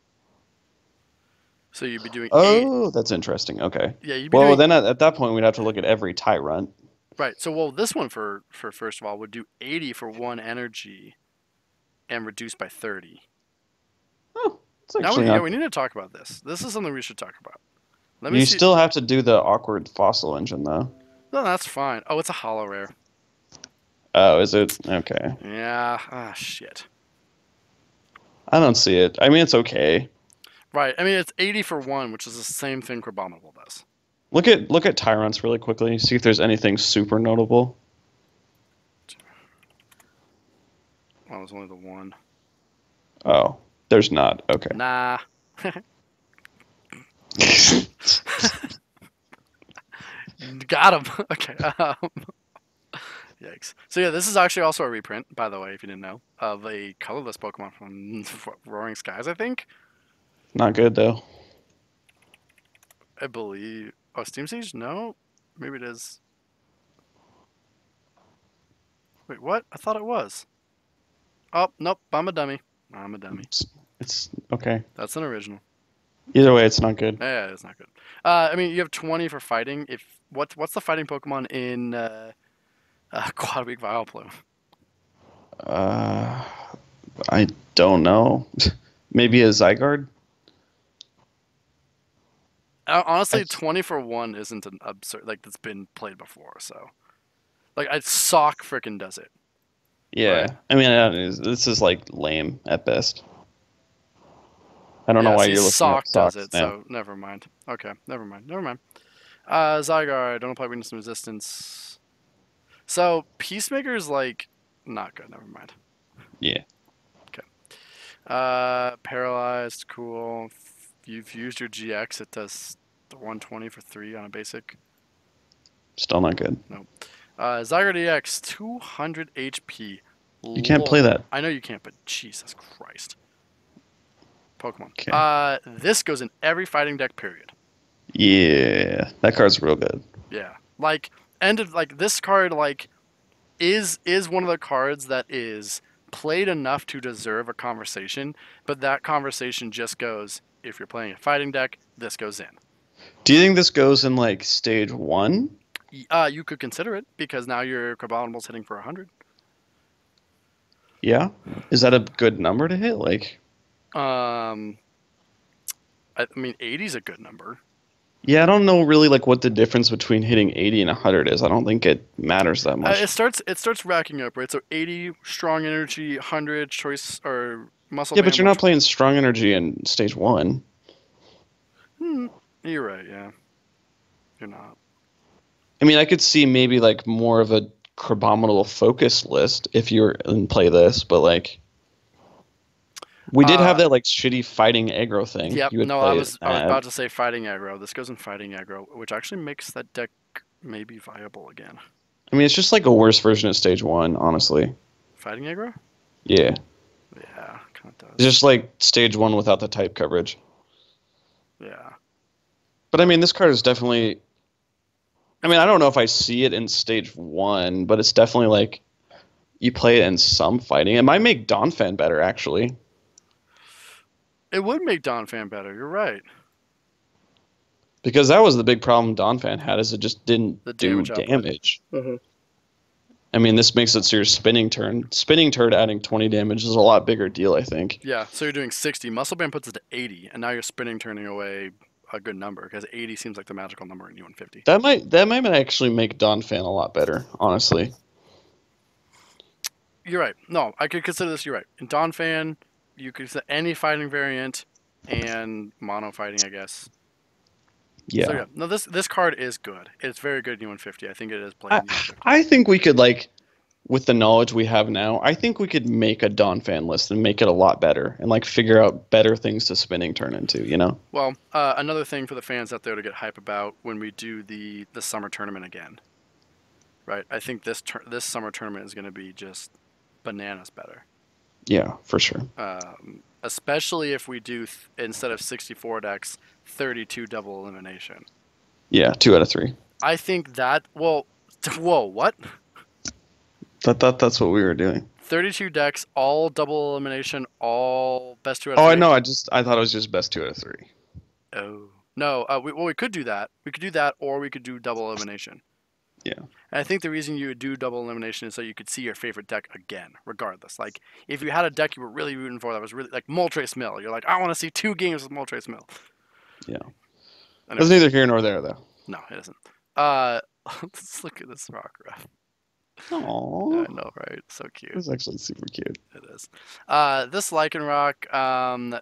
So you'd be doing 8. Oh, that's interesting. Okay. Yeah, you'd be Well, doing then at that point, we'd have to look at every Tyrant. right. So well, this one for first of all would do 80 for 1 energy, and reduce by 30. Oh, it's Now actually not. we need to talk about this. This is something we should talk about. Let me You see. still have to do the awkward fossil engine, though. No, that's fine. Oh, it's a hollow rare. Oh, is it? Okay. Yeah. Ah, shit. I don't see it. I mean, it's okay. Right. I mean, it's 80 for 1, which is the same thing Crabominable does. Look at Tyrants really quickly. See if there's anything super notable. Oh, it's only the 1. Oh, there's not. Okay. Nah. Got him. Okay. Yikes. So yeah, this is actually also a reprint, by the way, if you didn't know, of a colorless Pokemon from Roaring Skies, I think. Not good though. I believe. Oh, Steam Siege? No, maybe it is. Wait, what? I thought it was. Oh, nope. I'm a dummy. I'm a dummy. It's okay. That's an original. Either way, it's not good. Yeah, it's not good. I mean, you have 20 for fighting. If what's the fighting Pokemon in Quad Week Vileplume? Uh, I don't know. Maybe a Zygarde? I, Honestly, 20 for 1 isn't an absurd, like, that's been played before, so. Like, I Sock frickin' does it, yeah. right? I mean, this is like lame at best. I don't know Yeah, why see, you're looking up Sock does socks it, now. so never mind. Okay, never mind, never mind. Zygarde, don't apply weakness and resistance. So, Peacemaker's, like, not good, never mind. Yeah. Okay. Paralyzed, cool. You've used your GX, it does the 120 for 3 on a basic. Still not good. Nope. Zygarde EX, 200 HP. You can't play Lol. that. I know you can't, but Jesus Christ. Pokemon. Okay. This goes in every fighting deck, period. Yeah. That card's real good. Yeah. Like, end of, like, this card, like, is one of the cards that is played enough to deserve a conversation, but that conversation just goes, if you're playing a fighting deck, this goes in. Do you think this goes in like stage one? You could consider it because now your Crabominable's hitting for 100. Yeah. Is that a good number to hit? Like, Um, I mean, 80 is a good number. yeah, I don't know really like what the difference between hitting 80 and 100 is. I don't think it matters that much. It starts racking up, right? So 80 strong energy, 100 choice or muscle Yeah, but band. you're not playing strong energy in stage one. You're right. Yeah, you're not. I mean, I could see maybe like more of a Crabominable focus list if you're in play this, but like we did have Uh, that like shitty fighting aggro thing. yep. You would No, I play was I was that. about to say fighting aggro. This goes in fighting aggro, which actually makes that deck maybe viable again. I mean, it's just like a worse version of stage one, honestly. Fighting aggro? Yeah. Yeah, kind of It's does. just like stage one without the type coverage. Yeah. But I mean, this card is definitely. I mean, I don't know if I see it in stage one, but it's definitely like you play it in some fighting. It might make Donphan better, actually, It would make Donphan better. You're right. because that was the big problem Donphan had is it just didn't The do damage output. damage. Mm-hmm. I mean, this makes it so your spinning turn. Spinning turn adding 20 damage is a lot bigger deal, I think. Yeah, so you're doing 60. Muscle Band puts it to 80, and now you're spinning turning away a good number because 80 seems like the magical number in U150. That might actually make Donphan a lot better, honestly. You're right. No, I could consider this. You're right. In Donphan, you could set any fighting variant and mono fighting, I guess. So Yeah. yeah, no, this card is good. It's very good in U150. I think it is played I in U150. I think we could like with the knowledge we have now, I think we could make a Donphan list and make it a lot better and like figure out better things to spinning turn into, you know? Well, another thing for the fans out there to get hype about when we do the summer tournament again, right? I think this summer tournament is going to be just bananas better. Yeah, for sure. Especially if we do instead of 64 decks, 32 double elimination. Yeah, 2 out of 3. I think that well, whoa, what? That's what we were doing. 32 decks, all double elimination, all best two out of Oh, I three. know. I thought it was just best 2 out of 3. Oh no, we could do that. We could do that, or we could do double elimination. Yeah. And I think the reason you would do double elimination is so you could see your favorite deck again, regardless. Like if you had a deck you were really rooting for that was really like Moltres Mill, you're like, I want to see 2 games with Moltres Mill. Yeah. That's Anyways, neither here nor there, though. no, it isn't. Uh, let's look at this rock ref. Aww. I know, right? So cute. It's actually super cute. It is. This Lycanroc,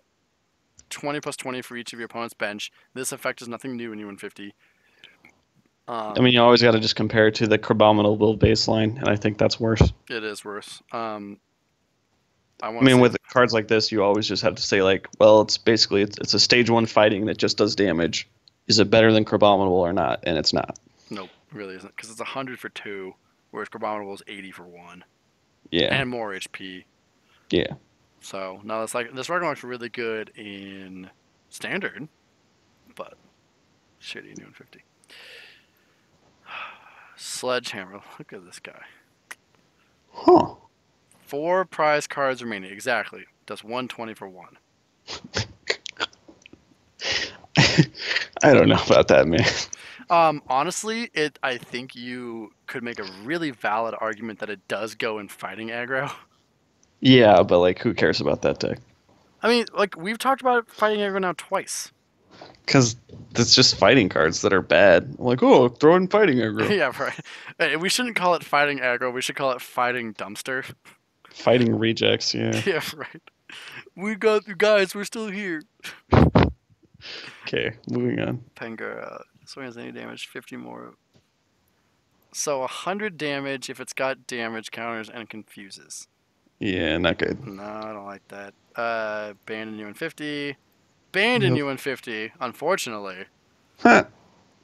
20 plus 20 for each of your opponent's bench. This effect is nothing new in U150. I mean, you always got to just compare it to the Crabominable baseline, and I think that's worse. It is worse. I mean, with cards like this, you always just have to say like, well, it's basically it's a stage one fighting that just does damage. Is it better than Crabominable or not? And it's not. Nope, it really isn't, because it's 100 for 2, whereas Crabominable is 80 for 1, Yeah. and more HP. Yeah. So no, it's like this Ragnarok's really good in standard, but shitty in U150. Sledgehammer, look at this guy. Huh. 4 prize cards remaining, exactly. Does 120 for 1. I don't know about that, man. Honestly, I think you could make a really valid argument that it does go in fighting aggro. Yeah, but like, who cares about that deck? I mean, like we've talked about fighting aggro now twice. Because it's just fighting cards that are bad. I'm like, oh, throw in fighting aggro. Yeah, right. Hey, we shouldn't call it fighting aggro. We should call it fighting dumpster. Fighting rejects, yeah. Yeah, right. We got you guys. We're still here. Okay, moving on. Pengar swings any damage, 50 more. So 100 damage if it's got damage counters and confuses. Yeah, not good. No, I don't like that. Banned in U150. Banned in Nope. U150, unfortunately. Huh.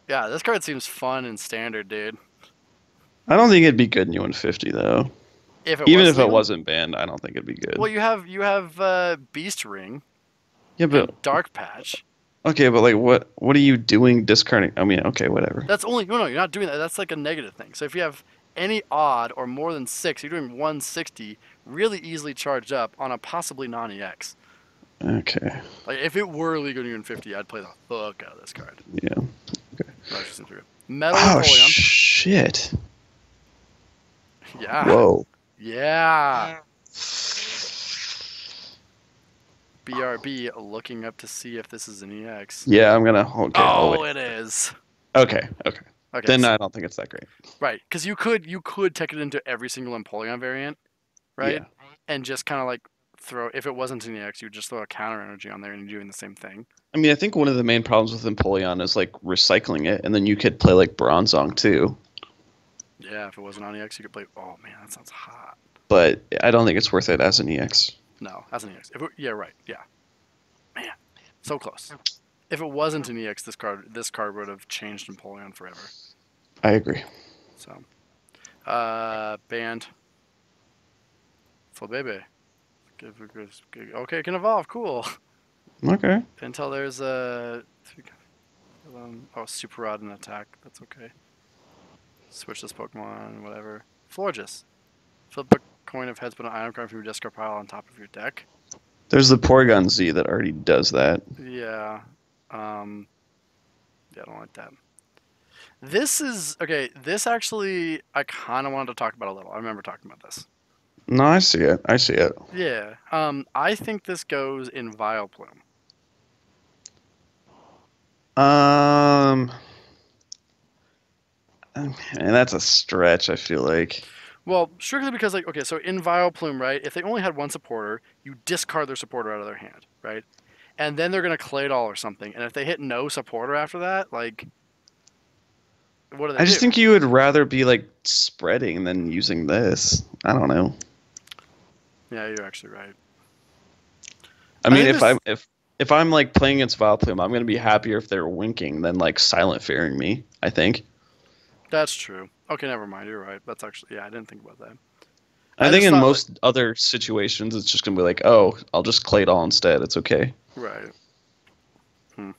Yeah, this card seems fun and standard, dude. I don't think it'd be good in U150 though. If it Even was if it new, wasn't banned, I don't think it'd be well, good. you have Beast Ring Yeah, but and Dark Patch. okay, but like, what are you doing discarding? I mean, okay, whatever. That's only no, you're not doing that. That's like a negative thing. So if you have any odd or more than 6, you're doing 160 really easily charged up on a possibly non-EX. Okay, Like if it were legal in 50, I'd play the fuck out of this card. yeah. Okay. That's just through. Metal Oh Empoleon. shit! Yeah. Whoa. Yeah. BRB looking up to see if this is an EX. Yeah, I'm gonna. Okay, I'll Oh, wait. it is. Okay, okay. Okay, Then so, I don't think it's that great. right, because you could take it into every single Empoleon variant, right? Yeah. And just kind of like throw if it wasn't an EX, you would just throw a counter energy on there and you're doing the same thing. I mean, I think one of the main problems with Empoleon is like recycling it, and then you could play like Bronzong too. Yeah, if it wasn't on EX, you could play. Oh man, that sounds hot. But I don't think it's worth it as an EX. No, as an EX. Yeah, right. Yeah, man, so close. If it wasn't an EX, this card would have changed Empoleon forever. I agree. So, banned. Flabebe. Okay, it can evolve. Cool. Okay. Until there's a. Oh, Super Rod and attack. That's okay. Switch this Pokemon, whatever. Florges. Flip a coin of heads, put an item card from your discard pile on top of your deck. There's the Porygon Z that already does that. Yeah. Yeah, I don't like that. This is okay. This actually, I kind of wanted to talk about a little. I remember talking about this. No, I see it. I see it. Yeah. I think this goes in Vileplume. Um, and that's a stretch. I feel like. Well, strictly because like okay, so in Vileplume, right? If they only had one supporter, you discard their supporter out of their hand, right? And then they're gonna Claydol or something. And if they hit no supporter after that, like, what do they I just do? think you would rather be like spreading than using this. I don't know. Yeah, you're actually right. I I mean, think if this. if I'm like playing against Vileplume, I'm gonna be happier if they're winking than like silent fearing me. I think. That's true. Okay, never mind. You're right. That's actually yeah. I didn't think about that. I I think just in thought like most other situations, it's just gonna be like, oh, I'll just Claydol instead. It's okay. right. Hmm.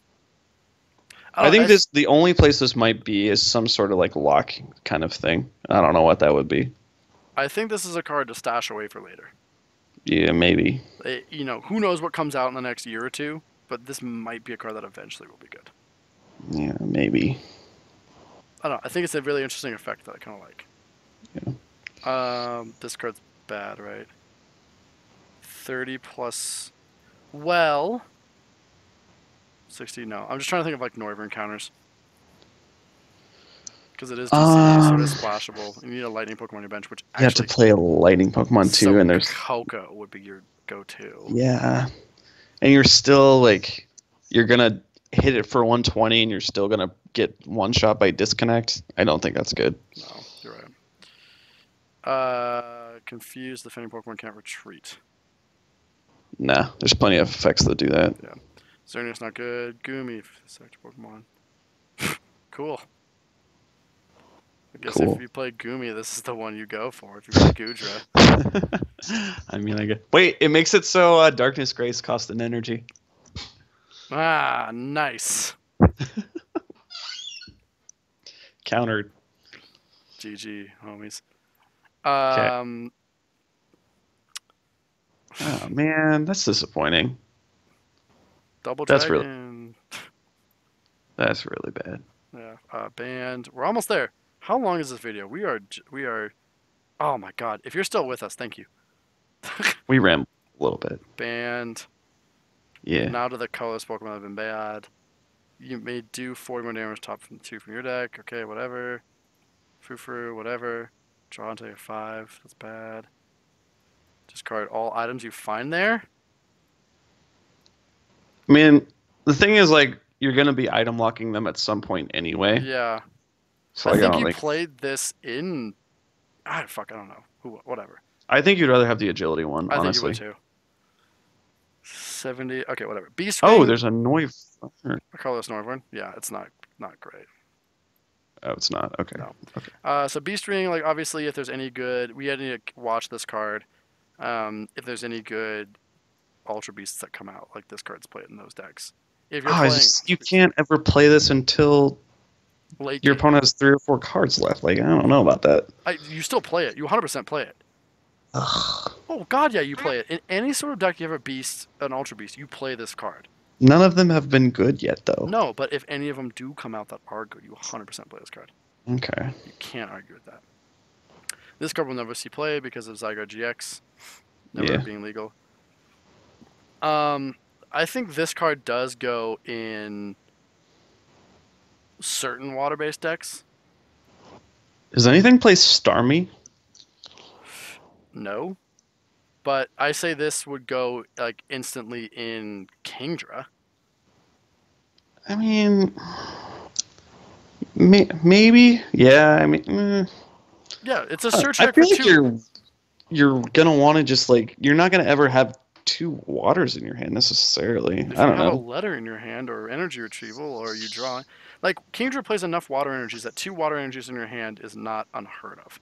I I don't. think this the only place this might be is some sort of like lock kind of thing. I don't know what that would be. I think this is a card to stash away for later. Yeah, maybe. Who knows what comes out in the next year or two, but this might be a card that eventually will be good. Yeah, maybe. I don't know. I think it's a really interesting effect that I kind of like. Yeah. This card's bad, right? 30 plus. Well, 60. No, I'm just trying to think of like Noivern counters because it is DCE, so it is Um, splashable. You need a lightning Pokemon on your bench, which you have to actually, play a lightning Pokemon too, so and there's Coco would be your go-to. yeah, and you're still like you're gonna hit it for 120, and you're still gonna get one shot by disconnect. I don't think that's good. No, you're right. Confused. Defending Pokemon can't retreat. Nah, there's plenty of effects that do that. Yeah. Xerneas not good. Goomy, sector Pokemon. Cool. I guess Cool. if you play Goomy, this is the one you go for. If you play Goodra. I mean, I get. Wait, it makes it so Darkness Grace cost an energy. Ah, nice. Countered. GG, homies. Okay. Oh man, that's disappointing. Double That's really Dragon. that's really bad. Yeah. Band. We're almost there. How long is this video? We are. Oh my god. If you're still with us, thank you. We ramble a little bit. Banned. Yeah. Now to the colorless Pokemon that have been bad. You may do 40 more damage top from 2 from your deck. Okay, whatever. Foo, whatever. Draw until you're 5. That's bad. Discard all items you find there. I mean, the thing is, like, you're gonna be item locking them at some point anyway. Yeah. So I like, I think don't you think. played this in. Ah, fuck, I don't know. Whatever. I think you'd rather have the agility one, I think you would honestly. too. 70. Okay, whatever. Beast Oh, Ring. there's a Noif. Oh, I call this Northern. Yeah, it's not great. it's not. Okay. No. Okay. So Beast Ring, like obviously, if there's any good, we had to watch this card. If there's any good Ultra Beasts that come out, like this card's played in those decks. If you're Oh, it's playing just you can't ever play this until late your game, opponent has 3 or 4 cards left. Like, I don't know about that. you still play it. You 100% play it. Ugh. Oh God, yeah, you play it in any sort of deck. You have a beast, an Ultra Beast, you play this card. None of them have been good yet, though. No, but if any of them do come out that are good, you 100% play this card. Okay. You can't argue with that. This card will never see play because of Zygarde GX never Yeah. being legal. I think this card does go in certain water-based decks. Does anything play Starmie? No, but I say this would go like instantly in Kingdra. I mean, maybe. Yeah. I mean, Yeah, it's a search I deck for feel like two. you're gonna want to just like you're not gonna ever have 2 waters in your hand necessarily. If I you don't have a know. letter in your hand or energy retrieval or you draw, like Kingdra plays enough water energies that 2 water energies in your hand is not unheard of.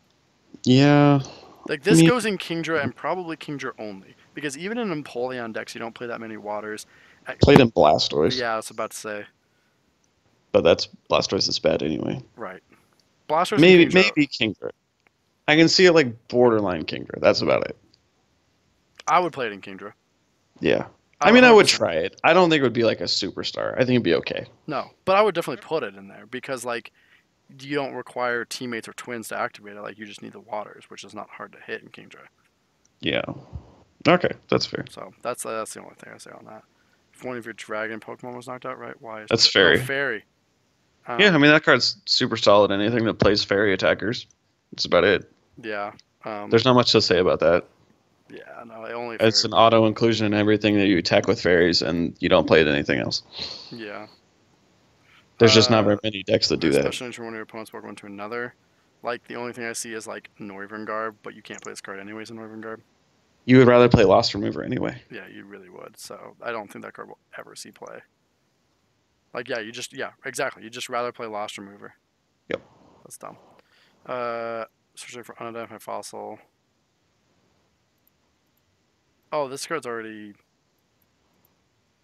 Yeah. Like I this mean, goes in Kingdra and probably Kingdra only because even in Empoleon decks you don't play that many waters. played in Blastoise, Yeah, I was about to say but that's Blastoise is bad anyway. right. Blasters and Kingdra, Maybe Kingdra. I can see it like borderline Kingdra. That's about it. I would play it in Kingdra. Yeah. I I would mean, I would 100%. try it. I don't think it would be like a superstar. I think it'd be okay. No, but I would definitely put it in there because like you don't require teammates or twins to activate it. Like you just need the waters, which is not hard to hit in Kingdra. Yeah. Okay, that's fair. So that's the only thing I say on that. If one of your dragon Pokemon was knocked out, right? Why is That's oh fairy. fairy? Yeah, I Um, mean that card's super solid. Anything that plays fairy attackers. That's about it. yeah. There's not much to say about that. Yeah. No, only It's fairy. an auto inclusion in everything that you attack with fairies, and you don't play it anything else. Yeah. There's just not Uh, very many decks that do that. Especially into one of your opponent's Pokemon to another. Like the only thing I see is like Noivern Garb, but you can't play this card anyways in Noivern Garb. You would rather play Lost Remover anyway. Yeah, you really would. So I don't think that card will ever see play. Like yeah, exactly. You just rather play Lost Remover. Yep. That's dumb. Searching for unidentified fossil. Oh, this card's already.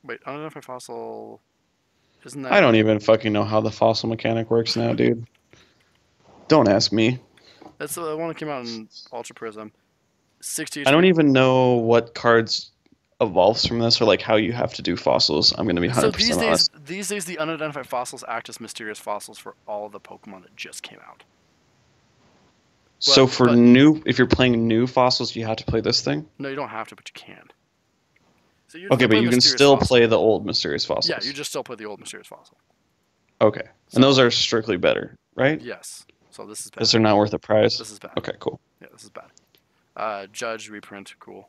Wait, unidentified fossil. Isn't I that? don't even fucking know how the fossil mechanic works now, dude. Don't ask me. That's the one that came out in Ultra Prism. 60 I don't HP. even know what cards evolves from this or like how you have to do fossils. I'm gonna be So 100% honest. these days, the unidentified fossils act as mysterious fossils for all the Pokemon that just came out. So for but if you're playing new fossils, you have to play this thing. no, you don't have to, but you can. So you Okay, still but play you can mysterious still fossil. play the old mysterious fossils. Yeah, you just still play the old mysterious fossil. Okay, So, and those are strictly better, right? yes. So this is bad. Because they're not worth the price. This is bad. Okay, cool. Yeah, this is bad. Judge reprint, cool.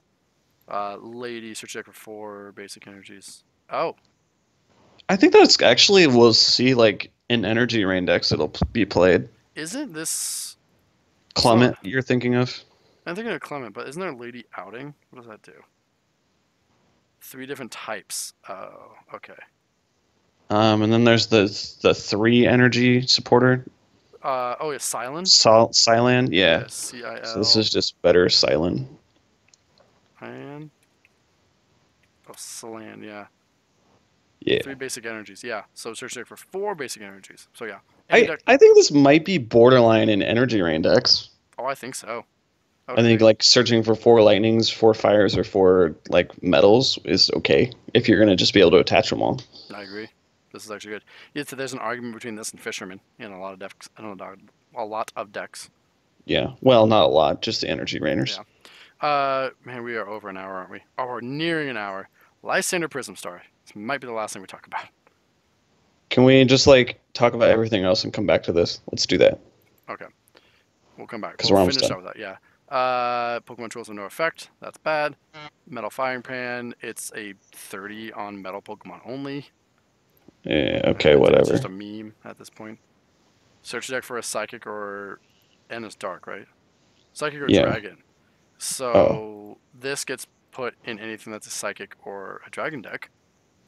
Lady search deck for 4 basic energies. Oh, I think that's actually we'll see like in energy rain decks it'll be played. isn't this? Clement, you're thinking of? I'm thinking of Clement, but isn't there Lady Outing? What does that do? 3 different types. Oh, okay. And then there's the 3 energy supporter, Oh yeah, Silent. Sylan. Yeah. Yeah, So this CIL. is just better Sylan. And oh, Salan, yeah. Yeah. 3 basic energies, yeah. So search deck for 4 basic energies. So yeah. Any I deck. I think this might be borderline in energy rain decks. Oh, I think so. I I would think agree. like searching for 4 lightnings, 4 fires, or 4 metals is okay if you're gonna just be able to attach them all. I agree. This is actually good. Yeah, so there's an argument between this and Fisherman in a lot of decks. I don't know, a lot of decks. Yeah. Well, not a lot, just the energy rainers. Yeah. Man, we are over an hour, aren't we? Oh, we're nearing an hour. Lysander Prism Star. This might be the last thing we talk about. Can we just like talk about everything else and come back to this? Let's do that Okay, we'll come back. because We'll we're almost finish done. up with that. Yeah. Pokemon Tools have no effect. That's bad. Metal Firing Pan. It's a 30 on Metal Pokemon only. Yeah, okay, I think it's just whatever. a meme at this point. Search deck for a Psychic or and it's Dark, right? Psychic or Yeah. Dragon. Oh, So this gets put in anything that's a Psychic or a Dragon deck.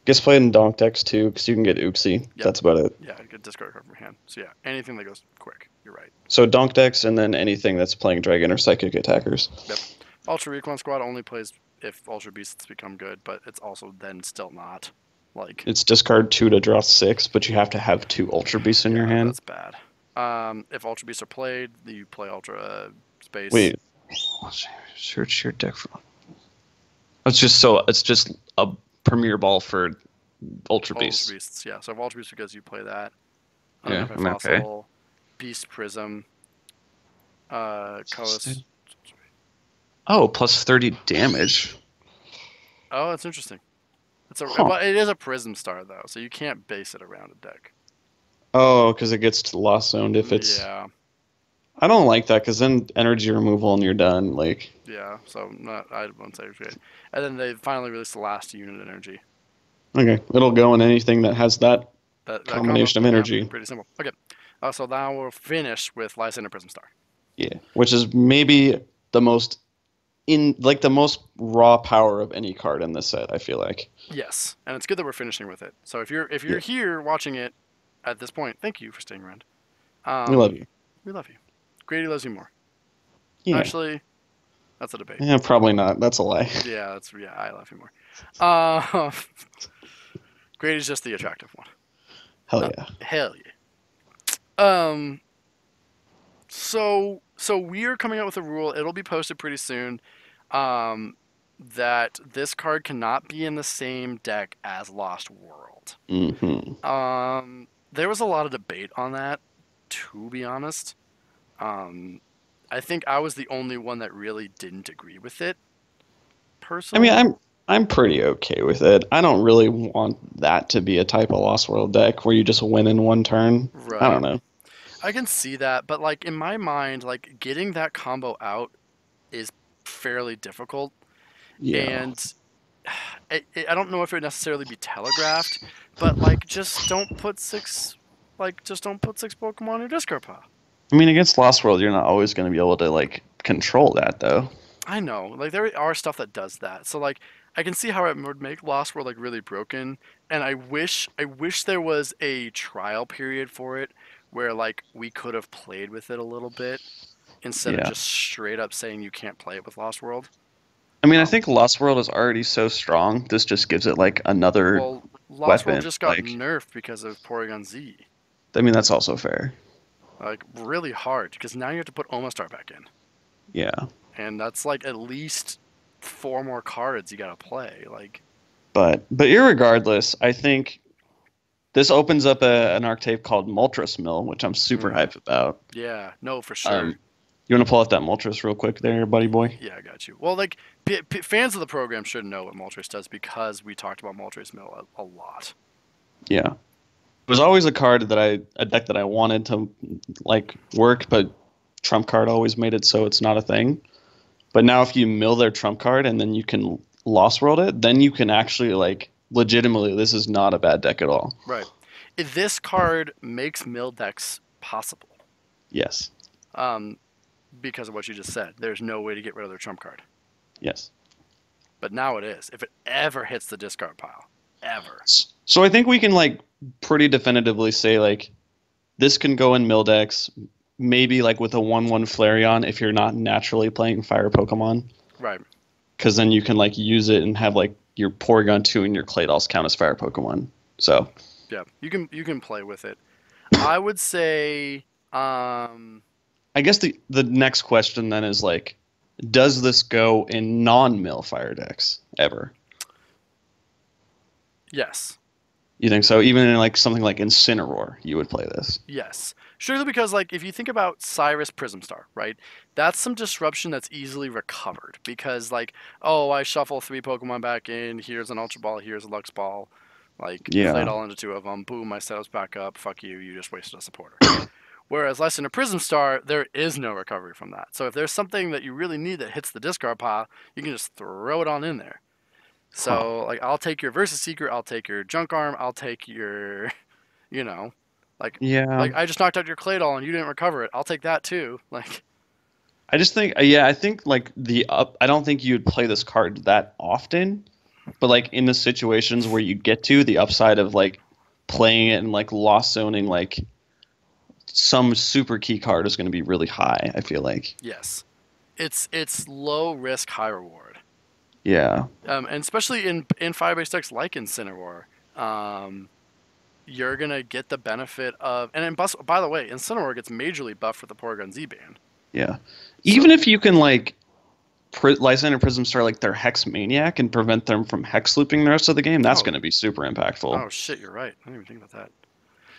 gets played in donk decks too because you can get Oopsie. Yep. That's about it. Yeah, get discard card from your hand. So yeah, anything that goes quick. You're right. So donk decks and then anything that's playing dragon or psychic attackers. Yep. Ultra Recon Squad only plays if Ultra Beasts become good, but it's also then still not. Like, It's discard 2 to draw 6, but you have to have 2 ultra beasts in your yeah, hand. that's bad. If Ultra Beasts are played, you play Ultra Space. Wait, search your deck for. It's just a premier ball for ultra Ultra beasts. Beasts, yeah. So if Ultra Beasts because you play that. Yeah, Unidentified I'm okay. Fossil, Beast Prism, Colorless. Oh, plus 30 damage. Oh, that's interesting. Huh. But it is a Prism Star though, so you can't base it around a deck. Oh, because it gets to lost zoned if it's. Yeah, I don't like that because then energy removal and you're done. Like, yeah. So I wouldn't say it's great. And then they finally released the last unit energy. okay, it'll go in anything that has that That combo, combination of yeah, energy. pretty simple. Okay, so now we'll finish with Lysander Prism Star. Yeah, which is maybe the most the most raw power of any card in this set. I feel like. Yes, and it's good that we're finishing with it. So if you're Yeah, here watching it at this point, thank you for staying around. we love you. We love you. Grady loves you more. Yeah, Actually, that's a debate. yeah, probably not. That's a lie. Yeah, I love you more. Uh, Grady's just the attractive one. Hell yeah. Hell yeah. Um. So we are coming out with a rule. It'll be posted pretty soon. Um, that this card cannot be in the same deck as Lost World. Hmm. There was a lot of debate on that, to be honest. Um, I think I was the only one that really didn't agree with it, I mean, personally. I'm pretty okay with it. I don't really want that to be a type of Lost World deck where you just win in one turn. I Right. don't know. I can see that, but like in my mind, like getting that combo out is fairly difficult, Yeah. and I don't know if it would necessarily be telegraphed, but like just don't put six Pokemon in your discard pile. I mean, against Lost World, you're not always going to be able to like control that though. I know, like there are stuff that does that. So like I can see how it would make Lost World like really broken, and I wish there was a trial period for it where like we could have played with it a little bit instead of Yeah. just straight up saying you can't play it with Lost World. I mean, I Um, think Lost World is already so strong. This just gives it like another well, Lost World weapon. just got Like, nerfed because of Porygon Z. I mean, that's also fair. Like really hard because now you have to put Omastar back in, Yeah. and that's like at least four more cards you gotta play. Like, But irregardless, I think this opens up an archetype called Moltres Mill, which I'm super mm, hyped about. yeah, no, for sure. Um, you want to pull out that Moltres real quick there, buddy boy? Yeah, I got you. Well, like fans of the program should know what Moltres does because we talked about Moltres Mill a lot. Yeah. It was always a deck that I wanted to like work, but trump card always made it so it's not a thing. But now if you mill their trump card and then you can lost world it, then you can actually like legitimately this is not a bad deck at all. Right. This card makes mill decks possible. Yes. Um, because of what you just said. There's no way to get rid of their trump card. Yes. But now it is. If it ever hits the discard pile, ever. So I think we can like pretty definitively say like this can go in mill decks, maybe like with a 1/1 Flareon if you're not naturally playing fire Pokemon. Right. Because then you can like use it and have like your Porygon 2 and your Claydos count as fire Pokemon. So Yeah. You can play with it. I would say I guess the next question then is like, does this go in non-mill fire decks ever? yes. You think so? Even in like something like Incineroar, you would play this. Yes. Surely because like if you think about Cyrus Prism Star, right? That's some disruption that's easily recovered because like, oh, I shuffle three Pokemon back in, here's an Ultra Ball, here's a Lux Ball, like played Yeah. all into two of them, boom, my setup's back up, fuck you, you just wasted a supporter. Whereas Lesson of Prism Star, there is no recovery from that. So if there's something that you really need that hits the discard pile, you can just throw it on in there. Huh. So like I'll take your Versus Seeker, I'll take your Junk Arm, I'll take your you know, like Yeah. I just knocked out your Claydol and you didn't recover it. I'll take that too. Like I just think, yeah, I think like I don't think you'd play this card that often, but like in the situations where you get to the upside of like playing it and like lost zoning, like some super key card is going to be really high. I feel like, yes, it's low risk, high reward. yeah, And especially in fire based decks like Incineroar, um, you're gonna get the benefit of and by the way, Incineroar gets majorly buffed with the Porygon Z band. yeah. So Even if you can like Lysander Prism Star like their Hex Maniac and prevent them from Hex looping the rest of the game, that's oh going to be super impactful. oh shit, you're right. I didn't even think about that.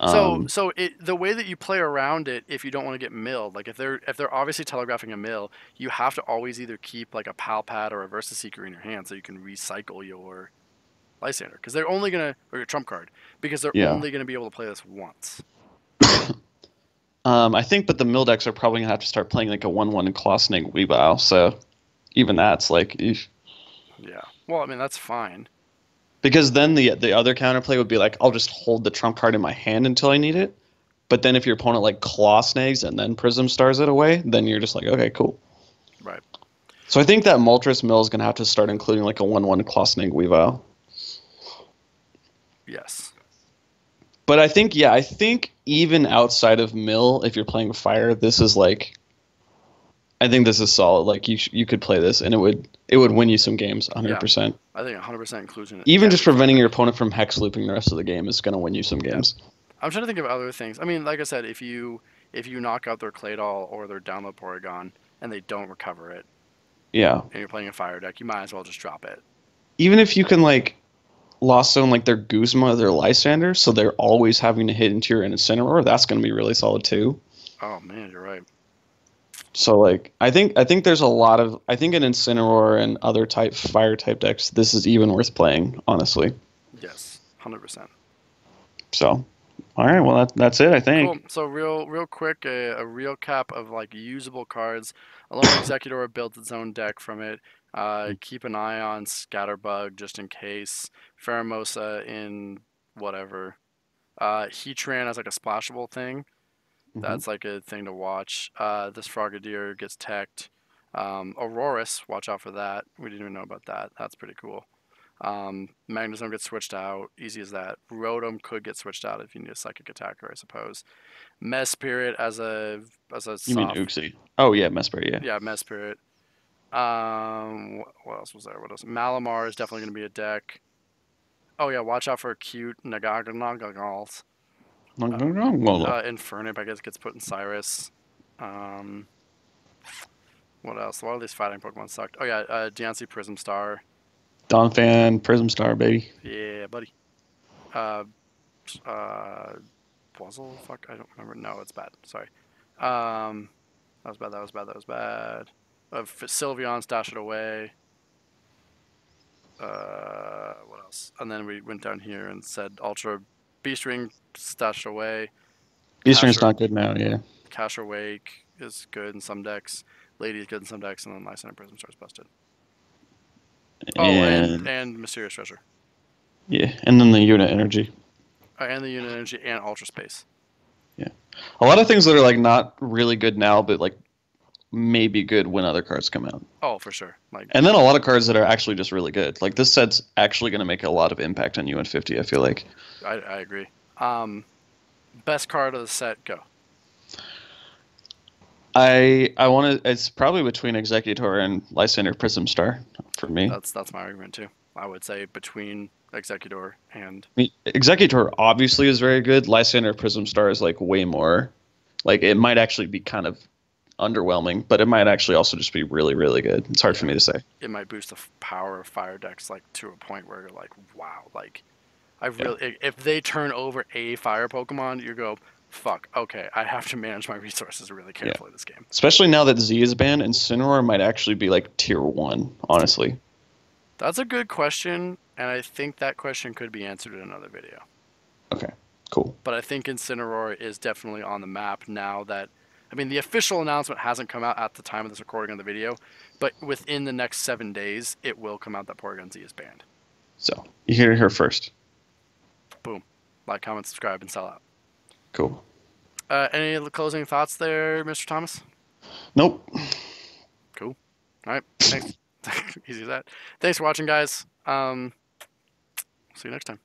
So Um, so it the way that you play around it if you don't want to get milled, like if they're obviously telegraphing a mill, you have to always either keep like a pal pad or a Versus Seeker in your hand so you can recycle your Lysander because they're only gonna or your trump card because they're yeah. only gonna be able to play this once. I think, but the mill decks are probably gonna have to start playing like a 1/1 Claw Snake Weavile. So even that's like, eesh. Yeah. Well, I mean that's fine. Because then the other counterplay would be like, I'll just hold the trump card in my hand until I need it. But then if your opponent like Claw Snakes and then Prism Stars it away, then you're just like, okay, cool. Right. So I think that Moltres Mill is gonna have to start including like a 1/1 Claw Snake Weavile. Yes. But I think, yeah, I think even outside of Mill, if you're playing Fire, this is like, I think this is solid. Like you could play this and it would win you some games, Yeah. 100%. I think 100% inclusion in Even just every preventing flavor. your opponent from hex looping the rest of the game is going to win you some Yeah. games. I'm trying to think of other things. I mean, like I said, if you knock out their Claydol or their download Porygon and they don't recover it, Yeah. and you're playing a fire deck, you might as well just drop it. Even if you can like lost zone like their Guzma or their Lysander, so they're always having to hit into your Incineroar, that's going to be really solid too. Oh man, you're right. So like I think there's a lot of I think in Incineroar and other type fire type decks, this is even worth playing, honestly. Yes, 100%. So all right, well that's it, I Cool. think. So real quick, a real cap of like usable cards. Alone Executor builds its own deck from it. Keep an eye on Scatterbug just in case. Pheromosa in whatever. Heatran has like a splashable thing. Hmm. That's like a thing to watch. This Frogadier gets teched. Aurorus, watch out for that. We didn't even know about that. That's pretty cool. Magnezone gets switched out. Easy as that. Rotom could get switched out if you need a psychic attacker, I suppose. Mesprit as a You mean soft. Uxie? Oh yeah, Mesper, yeah. Yeah, Mesprit. What else was there? What else? Malamar is definitely going to be a deck. Oh yeah, watch out for cute Nagaganagals. Infernape, I guess, gets put in Cyrus. Um, what else? A lot of these fighting Pokemon sucked. Oh yeah, Deontay Prism Star. Donphan, Prism Star, baby. Yeah, buddy. Uh, uh, Buzzle? Fuck, I don't remember. No, it's bad. Sorry. That was bad. That was bad. That was bad. Sylveon, stash it away. What else? And then we went down here and said Ultra Beast Ring, stashed away. Eastern's Casher, not good now, yeah. Casher Wake is good in some decks. Lady is good in some decks, and then Lysander Prism Star is busted. Oh, And and Mysterious Treasure. yeah, and then the unit energy. And the Unit Energy and Ultra Space. Yeah. A lot of things that are like not really good now, but like maybe good when other cards come out. Oh, for sure. Like, And then a lot of cards that are actually just really good. Like this set's actually going to make a lot of impact on UN50, I feel like. I agree. Um, Best card of the set, go. I want to. It's probably between Executor and Lysander Prism Star for me. That's my argument too. I would say between Executor and I mean, Executor obviously is very good. Lysander Prism Star is like way more. Like it might actually be kind of underwhelming, but it might actually also just be really, really good. It's hard for yeah, me to say. it might boost the power of fire decks like to a point where you're like, wow, like I Yeah. really, if they turn over a fire Pokemon, you go, fuck, okay, I have to manage my resources really Yeah. carefully this game. Especially now that Z is banned, Incineroar might actually be like tier one, honestly. That's a good question, and I think that question could be answered in another video. Okay, cool. But I think Incineroar is definitely on the map now that, I mean, the official announcement hasn't come out at the time of this recording of the video, but within the next 7 days, it will come out that Porygon Z is banned. So you hear it here first. Boom. Like, comment, subscribe, and sell out. Cool. Any closing thoughts there, Mr. Thomas? Nope. Cool. All right. Thanks. Easy as that. Thanks for watching, guys. See you next time.